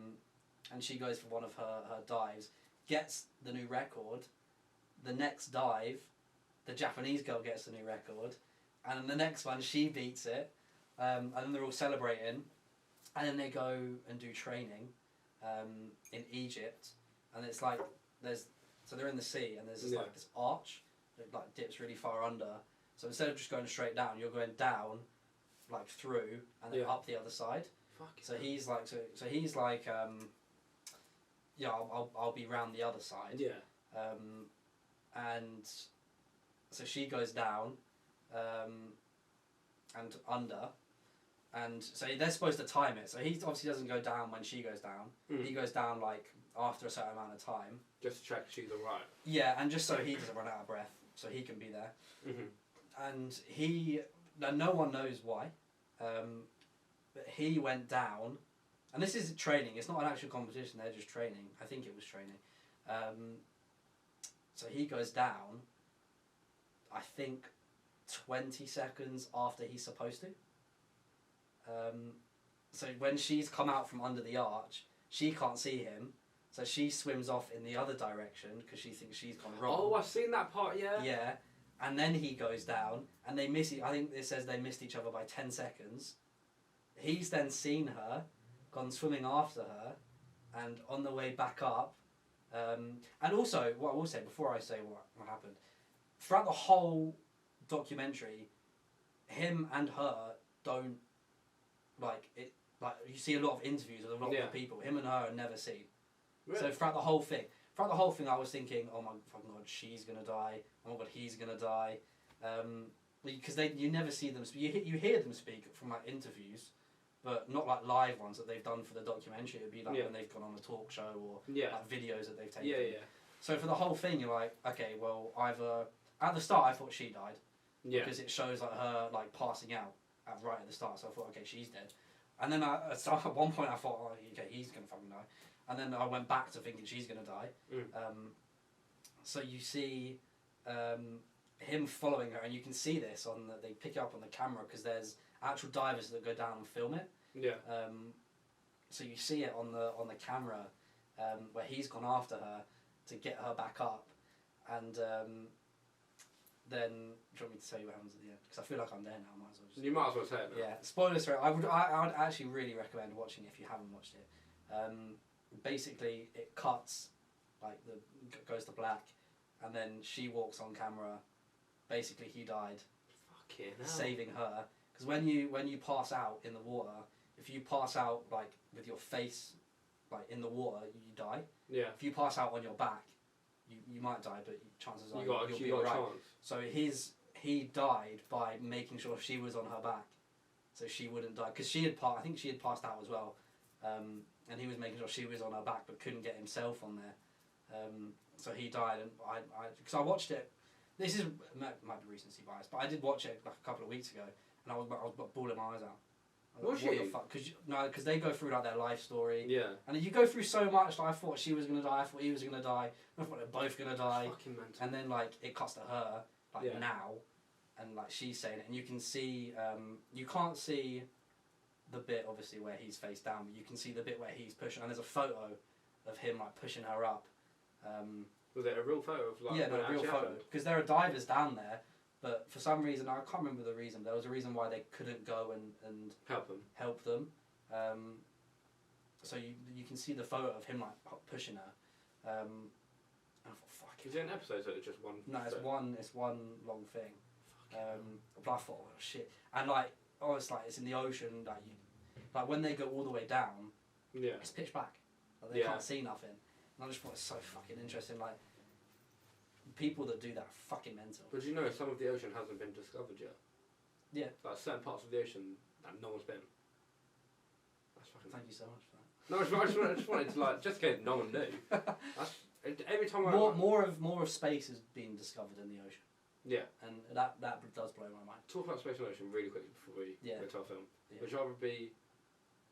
And she goes for one of her dives, gets the new record. The next dive, the Japanese girl gets the new record, and then the next one she beats it, and then they're all celebrating, and then they go and do training in Egypt, and it's like so they're in the sea, and there's like this arch that like dips really far under. So instead of just going straight down, you're going down, like through, and then up the other side. So he's like, I'll be round the other side. Yeah. And so she goes down, and under, and so they're supposed to time it. So he obviously doesn't go down when she goes down. He goes down like after a certain amount of time. Just to check she's alright. Yeah, and just so he doesn't run out of breath, so he can be there. And no one knows why, but he went down, and this is training. It's not an actual competition. They're just training. I think it was training. So he goes down, I think, 20 seconds after he's supposed to. So when she's come out from under the arch, she can't see him, so she swims off in the other direction because she thinks she's gone wrong. Oh, I've seen that part, yeah. Yeah, and then he goes down, and they miss. I think it says they missed each other by 10 seconds. He's then seen her, gone swimming after her, and on the way back up. And also, what I will say before I say what happened, throughout the whole documentary, him and her don't like it. Like you see a lot of interviews with a lot of people. Him and her are never seen. Really? So throughout the whole thing, I was thinking, oh my fucking god, she's gonna die. Oh my god, he's gonna die. Because you never see them. You hear them speak from like interviews, but not like live ones that they've done for the documentary. It'd be like when they've gone on a talk show or like videos that they've taken. Yeah. So for the whole thing, you're like, okay, well, either at the start I thought she died. Yeah. Because it shows like her like passing out right at the start. So I thought, okay, she's dead. And then at one point I thought, oh, okay, he's gonna fucking die. And then I went back to thinking she's gonna die. So you see him following her, and you can see this they pick it up on the camera because there's actual divers that go down and film it. Yeah. So you see it on the camera where he's gone after her to get her back up, and then do you want me to tell you what happens at the end? Because I feel like I'm there now. Might as well. You might as well say it now. Yeah. Spoilers for it. I would actually really recommend watching it if you haven't watched it. Basically, it cuts, like goes to black, and then she walks on camera. Basically, he died. Fucking hell. Saving her. Because when you pass out in the water, if you pass out like with your face, like in the water, you die. Yeah. If you pass out on your back, you might die, but chances are you'll be alright. So he died by making sure she was on her back, so she wouldn't die. Because I think she had passed out as well, and he was making sure she was on her back, but couldn't get himself on there. So he died, and because I watched it. This might be recency bias, but I did watch it like a couple of weeks ago, and I was bawling my eyes out. Was what you? The fuck? Because they go through like their life story. Yeah. And then you go through so much. Like I thought she was gonna die. I thought he was gonna die. I thought they're both gonna die. Fucking mental. And then like it cuts to her now, and like she's saying it, and you can see. You can't see the bit obviously where he's face down, but you can see the bit where he's pushing. And there's a photo of him like pushing her up. Was it a real photo of like? Yeah, no, a real photo. Because there are divers down there. But for some reason, I can't remember the reason. There was a reason why they couldn't go and help them. So you can see the photo of him like pushing her. And I thought, fuck. Is it an episode or just one? No, it's one long thing. But I thought, oh shit, and like it's in the ocean. Like when they go all the way down, it's pitch black. Like, they can't see nothing. And I just thought it's so fucking interesting. Like. People that do that are fucking mental. But you know, some of the ocean hasn't been discovered yet. Yeah. Like certain parts of the ocean that no one's been. That's fucking. Thank you so much for that. No, I just wanted to like just in case no one knew. Every time more of space has been discovered in the ocean. Yeah. And that does blow my mind. Talk about space and ocean really quickly before we go to our film. Yeah. Would you rather be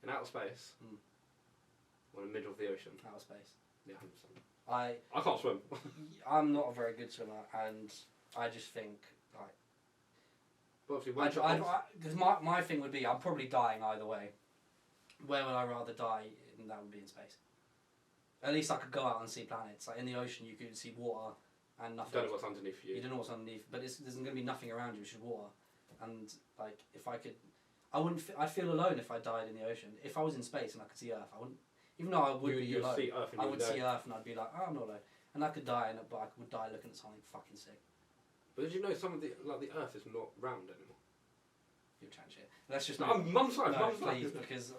in outer space or in the middle of the ocean? Outer space. Yeah, 100%. I can't swim. I'm not a very good swimmer, and I just think like But obviously, because my thing would be I'm probably dying either way. Where would I rather die? And that would be in space. At least I could go out and see planets. Like in the ocean, you could see water and nothing. You don't know what's underneath you. You don't know what's underneath, but there's going to be nothing around you. It's just water. And like if I could, I wouldn't. I'd feel alone if I died in the ocean. If I was in space and I could see Earth, I wouldn't. Even though I would be alone, see Earth and I would see Earth and I'd be like, oh, I'm not alone. And I could die, but I would die looking at something fucking sick. But did you know some of the Earth is not round anymore? You're chatting shit. Let's just mum's right. Please, because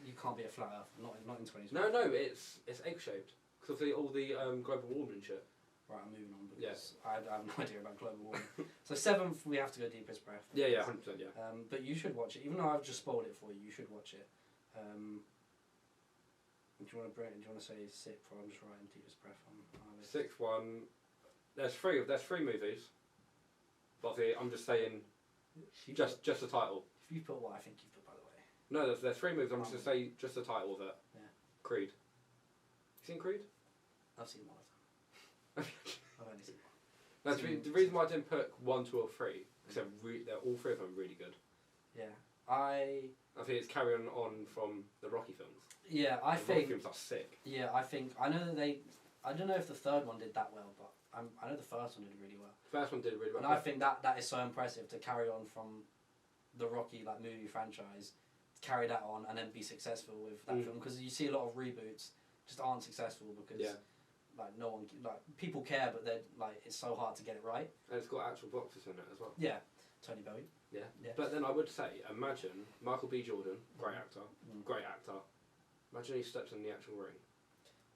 you can't be a flat Earth. Not in 2020. No, it's egg shaped because of all the global warming shit. Right, I'm moving on because I have no idea about global warming. So 7th, we have to go Deepest Breath. Yeah, 100%, yeah. But you should watch it, even though I've just spoiled it for you. You should watch it. Do you want to say 6th? Or I'm just writing Deepest Breath on our list. 6th one. There's three movies. But I'm just saying, just the title. If you put what I think you put, by the way. No, there's 3 movies. I'm just going to say just the title of it. Yeah. Creed. You seen Creed? I've seen one of them. I've only seen one. That's the reason why I didn't put 1, 2 or 3. Because they're all 3 of them really good. Yeah. I think it's carrying on from the Rocky films. Yeah, I think Rocky films are sick. Yeah, I know that I don't know if the 3rd one did that well, but I know the first one did really well. First one did really well. And I think that is so impressive to carry on from the Rocky movie franchise, carry that on and then be successful with that film, because you see a lot of reboots just aren't successful because no one people care, but they're it's so hard to get it right. And it's got actual boxers in it as well. Yeah, Tony Bowie. Yeah. But then I would say, imagine Michael B. Jordan, great actor. Imagine he steps in the actual ring.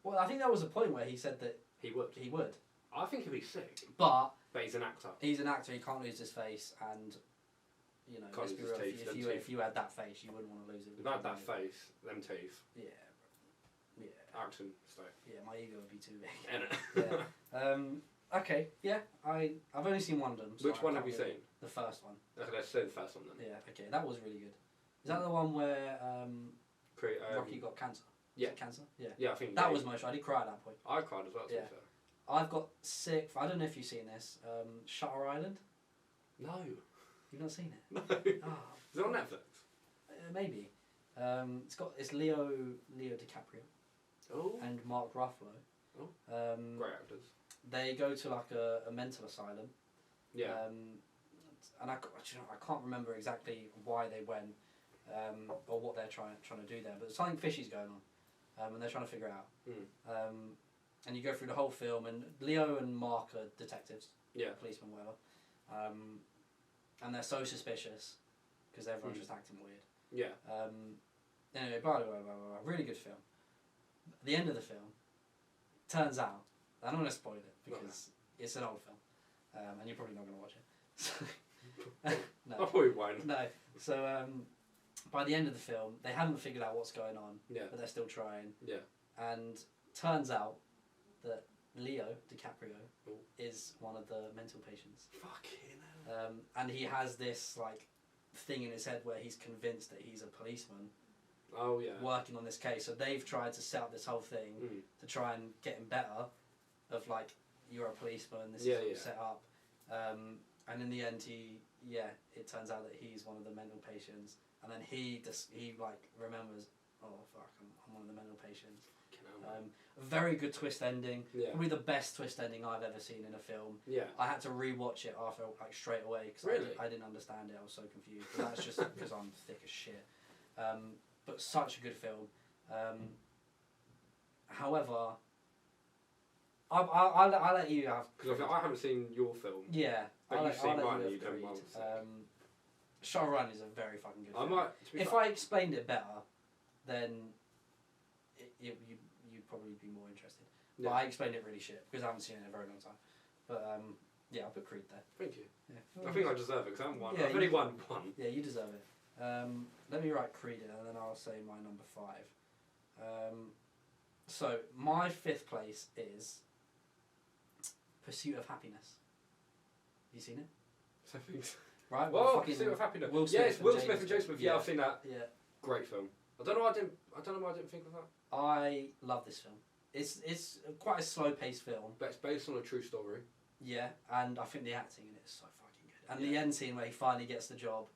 Well, I think that was a point where he said that he would. I think he'd be sick. But he's an actor. He's an actor. He can't lose his face, and let's be real. If you had that face, you wouldn't want to lose it. If I had that face, them teeth. Yeah. Action stuff. Yeah, my ego would be too big. Yeah. Okay. Yeah. I've only seen one of them. So Which one have you seen? The first one. Okay, let's say the first one then. Yeah. Okay, that was really good. Is that the one where Rocky got cancer? Yeah. Cancer? Yeah. Yeah, I think that was emotional. I did cry at that point. I cried as well, to be fair. I've got 6th. I don't know if you've seen this. Shutter Island. No. You've not seen it? No. Oh. Is it on Netflix? Maybe. It's Leo DiCaprio. Oh. And Mark Ruffalo. Oh. Great actors. They go to a mental asylum. Yeah. And I can't remember exactly why they went, or what they're trying to do there. But something fishy's going on, and they're trying to figure it out. And you go through the whole film, and Leo and Mark are detectives, policemen, whatever, and they're so suspicious because everyone's just acting weird. Yeah. Anyway, blah, blah, blah, blah, blah. Really good film. At the end of the film, turns out, I'm not going to spoil it because it's an old film, and you're probably not going to watch it. No. I probably won't. No. So by the end of the film, they haven't figured out what's going on, but they're still trying. Yeah. And turns out that Leo DiCaprio is one of the mental patients. Fucking hell. And he has this thing in his head where he's convinced that he's a policeman. Oh yeah. Working on this case, so they've tried to set up this whole thing to try and get him better. Of you're a policeman. This is all set up. And in the end, it turns out that he's one of the mental patients. And then he remembers, oh fuck, I'm one of the mental patients. A very good twist ending. Yeah. Probably the best twist ending I've ever seen in a film. Yeah. I had to rewatch it after straight away because I didn't understand it. I was so confused. But that's just because I'm thick as shit. But such a good film. However, I'll let you have. Because I haven't seen your film. Yeah. But you've seen mine. You don't mind. Shutter Island is a very fucking good film. If I explained it better, then you'd probably be more interested. Yeah. But I explained it really shit because I haven't seen it in a very long time. But I'll put Creed there. Thank you. Yeah. I think I deserve it because I haven't won. I've only won one. Yeah, you deserve it. Let me write Creed in and then I'll say my number 5. So my 5th place is Pursuit of Happiness. Have you seen it? Right. Well, Pursuit of Happiness. Will Smith and Jaden Smith. Yeah, I've seen that. Yeah. Great film. I don't know why I didn't think of that. I love this film. It's quite a slow paced film. But it's based on a true story. Yeah, and I think the acting in it is so fucking good. And the end scene where he finally gets the job,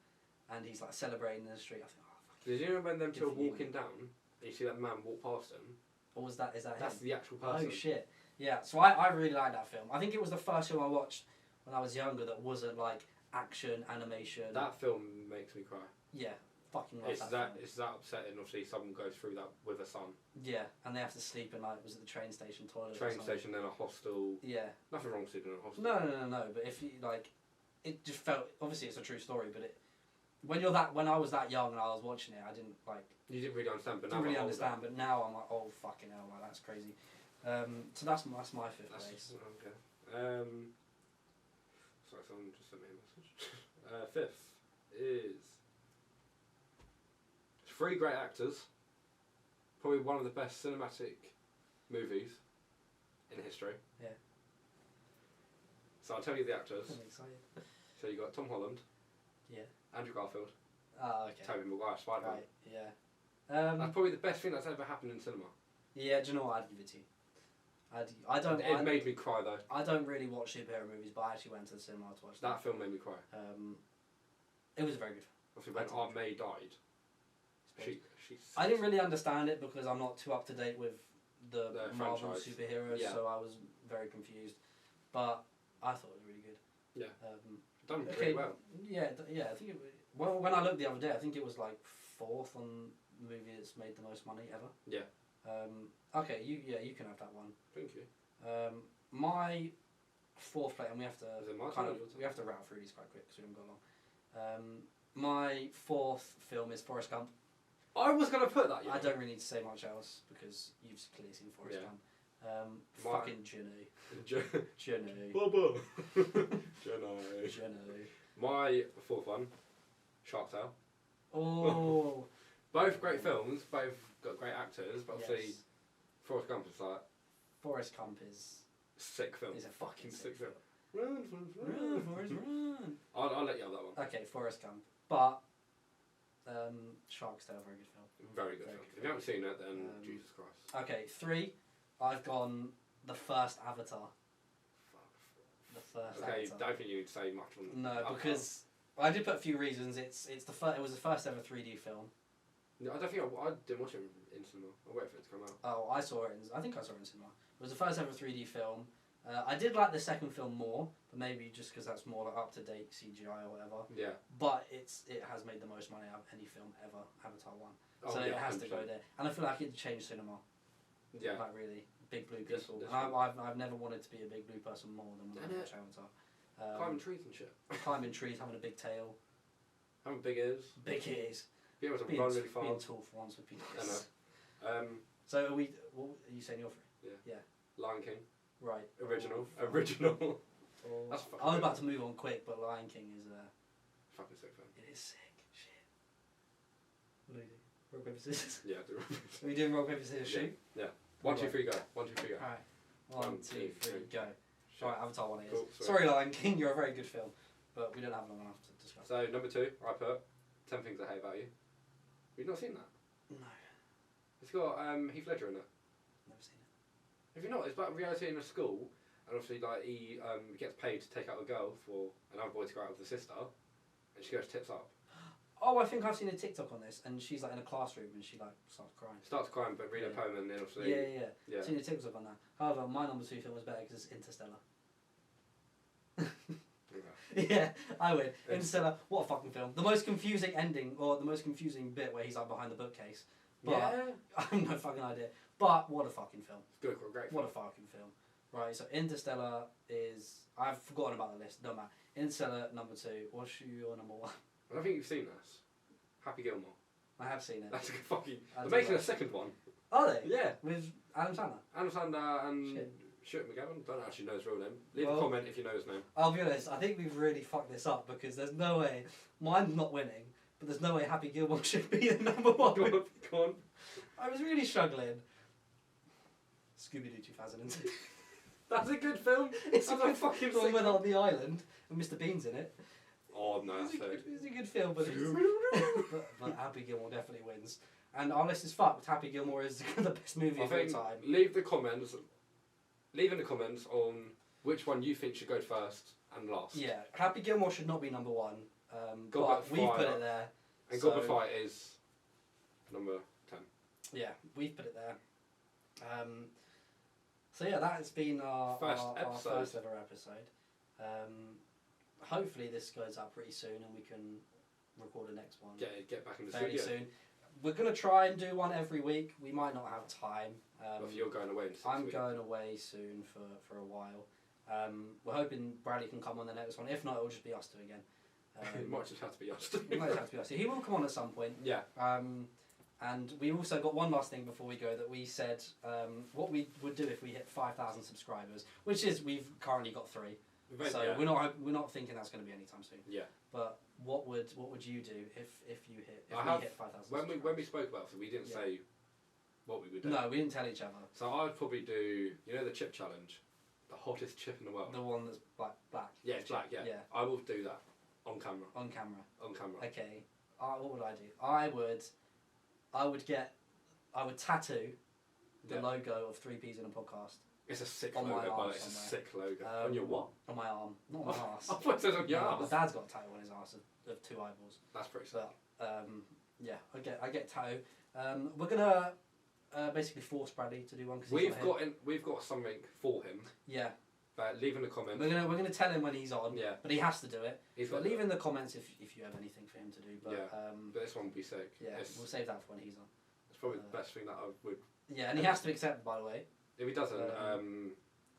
and he's like celebrating in the street. I think, oh fuck. Did you know when them two are walking down, and you see that man walk past him? Or was that? Is that That's him? the actual person. Oh shit! Yeah. So I really like that film. I think it was the first film I watched when I was younger that wasn't like action animation. That film makes me cry. Yeah. Fucking love that film. It's that upsetting. Obviously, someone goes through that with a son. Yeah, and they have to sleep in like was it the train station toilet? Train station, then a hostel. Yeah. Nothing wrong with sleeping in a hostel. No. But if you like, it just felt obviously it's a true story, but it when I was that young and I was watching it, I didn't like. You didn't really understand, but now didn't really understand, but now I'm like, oh fucking hell, like that's crazy. So that's my fifth place. Okay. Sorry, someone just sent me a message. Fifth is 3 great actors. Probably one of the best cinematic movies in history. Yeah. So I'll tell you the actors. I'm excited. So you got Tom Holland. Yeah. Andrew Garfield. Oh, okay. Tobey Maguire, Spider-Man. Right. Yeah. That's probably the best thing that's ever happened in cinema. Yeah. Do you know what? I'd give it to you. I don't. It made me cry though. I don't really watch superhero movies, but I actually went to the cinema to watch that. Film made me cry. It was a very good film. Obviously, when Aunt May died, I didn't really understand it because I'm not too up to date with the Marvel franchise. Superheroes, so I was very confused. But I thought it was really good. Yeah. Done really well. Yeah. I think when I looked the other day, I think it was like 4th on the movie that's made the most money ever. Yeah. Okay, you can have that one. Thank you. My 4th place, and we have to we have to rattle through these quite quick because we haven't got long. My 4th film is Forrest Gump. I was gonna put that. I don't really need to say much else because you've clearly seen Forrest Gump. Fucking Jenny. Bubba. Jenny. My 4th one, Shark Tale. Oh. Both great films, both got great actors, but obviously Forrest Gump is like... Forrest Gump is... Sick film. Is a fucking sick film. Run, Forrest, run. I'll let you have that one. Okay, Forrest Gump. But... Shark Tale, very good film. Very good film. If you haven't seen it, then Jesus Christ. Okay, 3. I've gone the first Avatar. The first Avatar. Okay, don't think you need to say much on No, because... I did put a few reasons. It was the first ever 3D film. No, I don't think I didn't watch it in cinema. I waited for it to come out. Oh, I saw it. I think I saw it in cinema. It was the first ever 3D film. I did like the second film more, but maybe just because that's more like up to date CGI or whatever. Yeah. But it has made the most money out of any film ever. Avatar 1. So it has 100%. To go there, and I feel like it changed cinema. Yeah. Like really, big blue people. I've never wanted to be a big blue person more than when I watch Avatar. Climbing trees and shit. Climbing trees, having a big tail. Having big ears. Big ears. Being able to run really fast. Being tall for once with people. I know. So are we? What are you saying? You're free. Yeah. Lion King. Right. Original. Oh. That's I was about to move on quick, but Lion King is fucking sick film. It is sick. Shit. What do we do? Rock paper scissors. Yeah, do rock paper scissors. Are we doing rock paper scissors shoot? Yeah. 1, 2, 3, go. 1, 2, 3, go. Alright. 1, 2, 3, go. Right, Avatar 1 it is. Cool, sorry, Lion King, you're a very good film, but we don't have long enough to discuss. So, number 2, I put 10 Things I Hate About You. You've not seen that? No. It's got Heath Ledger in it. Never seen it. Have you not? It's about reality in a school, and obviously, like, he gets paid to take out a girl for another boy to go out with the sister, and she goes tips up. Oh, I think I've seen a TikTok on this, and she's like in a classroom and she like starts crying. Starts crying, but read a poem, and then obviously. Yeah. I've seen a TikTok on that. However, my number 2 film was better because it's Interstellar. Yeah, I win. Interstellar, what a fucking film. The most confusing ending, or the most confusing bit where he's like behind the bookcase. But I have no fucking idea. But what a fucking film. Good, great film. What a fucking film. Right, so Interstellar is... I've forgotten about the list, don't matter. Interstellar, number 2. What's your number 1? I don't think you've seen this. Happy Gilmore. I have seen it. That's a good fucking... They're making a second one. Are they? Yeah. With Adam Sandler? Adam Sandler and... Stuart McGavin. Don't actually know his real name. Leave a comment if you know his name. I'll be honest, I think we've really fucked this up because there's no way... Mine's not winning, but there's no way Happy Gilmore should be the number 1. Go on. I was really struggling. Scooby-Doo 2002. That's a good film. It's a good fucking film when they're on the island and Mr. Bean's in it. Oh no, that's it's a good film, but but Happy Gilmore definitely wins. And our list is fucked. Happy Gilmore is the best movie of all time. Leave in the comments on which one you think should go first and last. Yeah, Happy Gilmore should not be number 1. Goblet but we've put it there. And Goblet of Fire is number 10. Yeah, we've put it there. So yeah, that has been our first ever episode. Hopefully this goes up pretty soon and we can record the next one. Get back in the fairly studio. soon. We're going to try and do one every week. We might not have time. If you're going away in 6 I'm weeks. going away soon for a while. We're hoping Bradley can come on the next one. If not, it'll just be us two again. It might just have to be us. It might just have to be us two. He will come on at some point. Yeah. And we also got one last thing before we go that we said what we would do if we hit 5,000 subscribers, which is we've currently got 3. So we're not thinking that's going to be anytime soon. Yeah. But what would you do if we hit 5,000? When we spoke about it, we didn't say what we would do. No, we didn't tell each other. So I'd probably do the chip challenge, the hottest chip in the world. The one that's black. Yeah, it's black. Yeah. I will do that on camera. On camera. On camera. Okay. What would I do? I would tattoo the logo of 3Ps in a podcast. It's a sick on logo, my arm it's a sick logo. On your what? On my arm, not on my arse. I thought it said on your arse. My dad's got a tattoo on his arse of 2 eyeballs. That's pretty sick. But, I get tattoo. We're gonna basically force Bradley to do one because we've got something for him. Yeah. But leave in the comments. We're gonna tell him when he's on. Yeah. But he has to do it. But leave in the comments if you have anything for him to do. But, but this one will be sick. Yeah. We'll save that for when he's on. It's probably the best thing that I would. Yeah, and he has to accept, by the way. If he doesn't,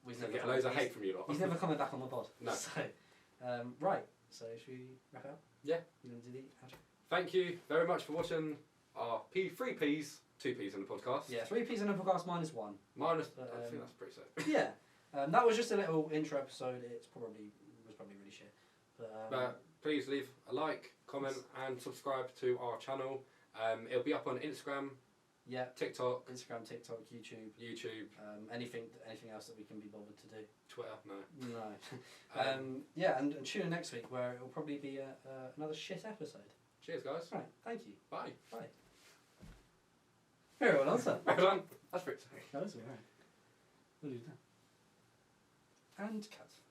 we'll get loads of hate from you lot. He's never coming back on the pod. No. So, right. So should we wrap up? Yeah. You want to do the outro? Thank you very much for watching our 3Ps, 2Ps in the podcast. Yeah, 3Ps in the podcast minus 1. I think that's pretty sick. Yeah. That was just a little intro episode. Was probably really shit. But please leave a like, comment, and subscribe to our channel. It'll be up on Instagram. Yeah. TikTok. Instagram, TikTok, YouTube. Anything else that we can be bothered to do. Twitter, no. No. Yeah, and tune in next week where it'll probably be another shit episode. Cheers, guys. Right. Thank you. Bye. Bye. Very well done, sir. Well done. That's pretty sick. That was alright. What did you do? And cut.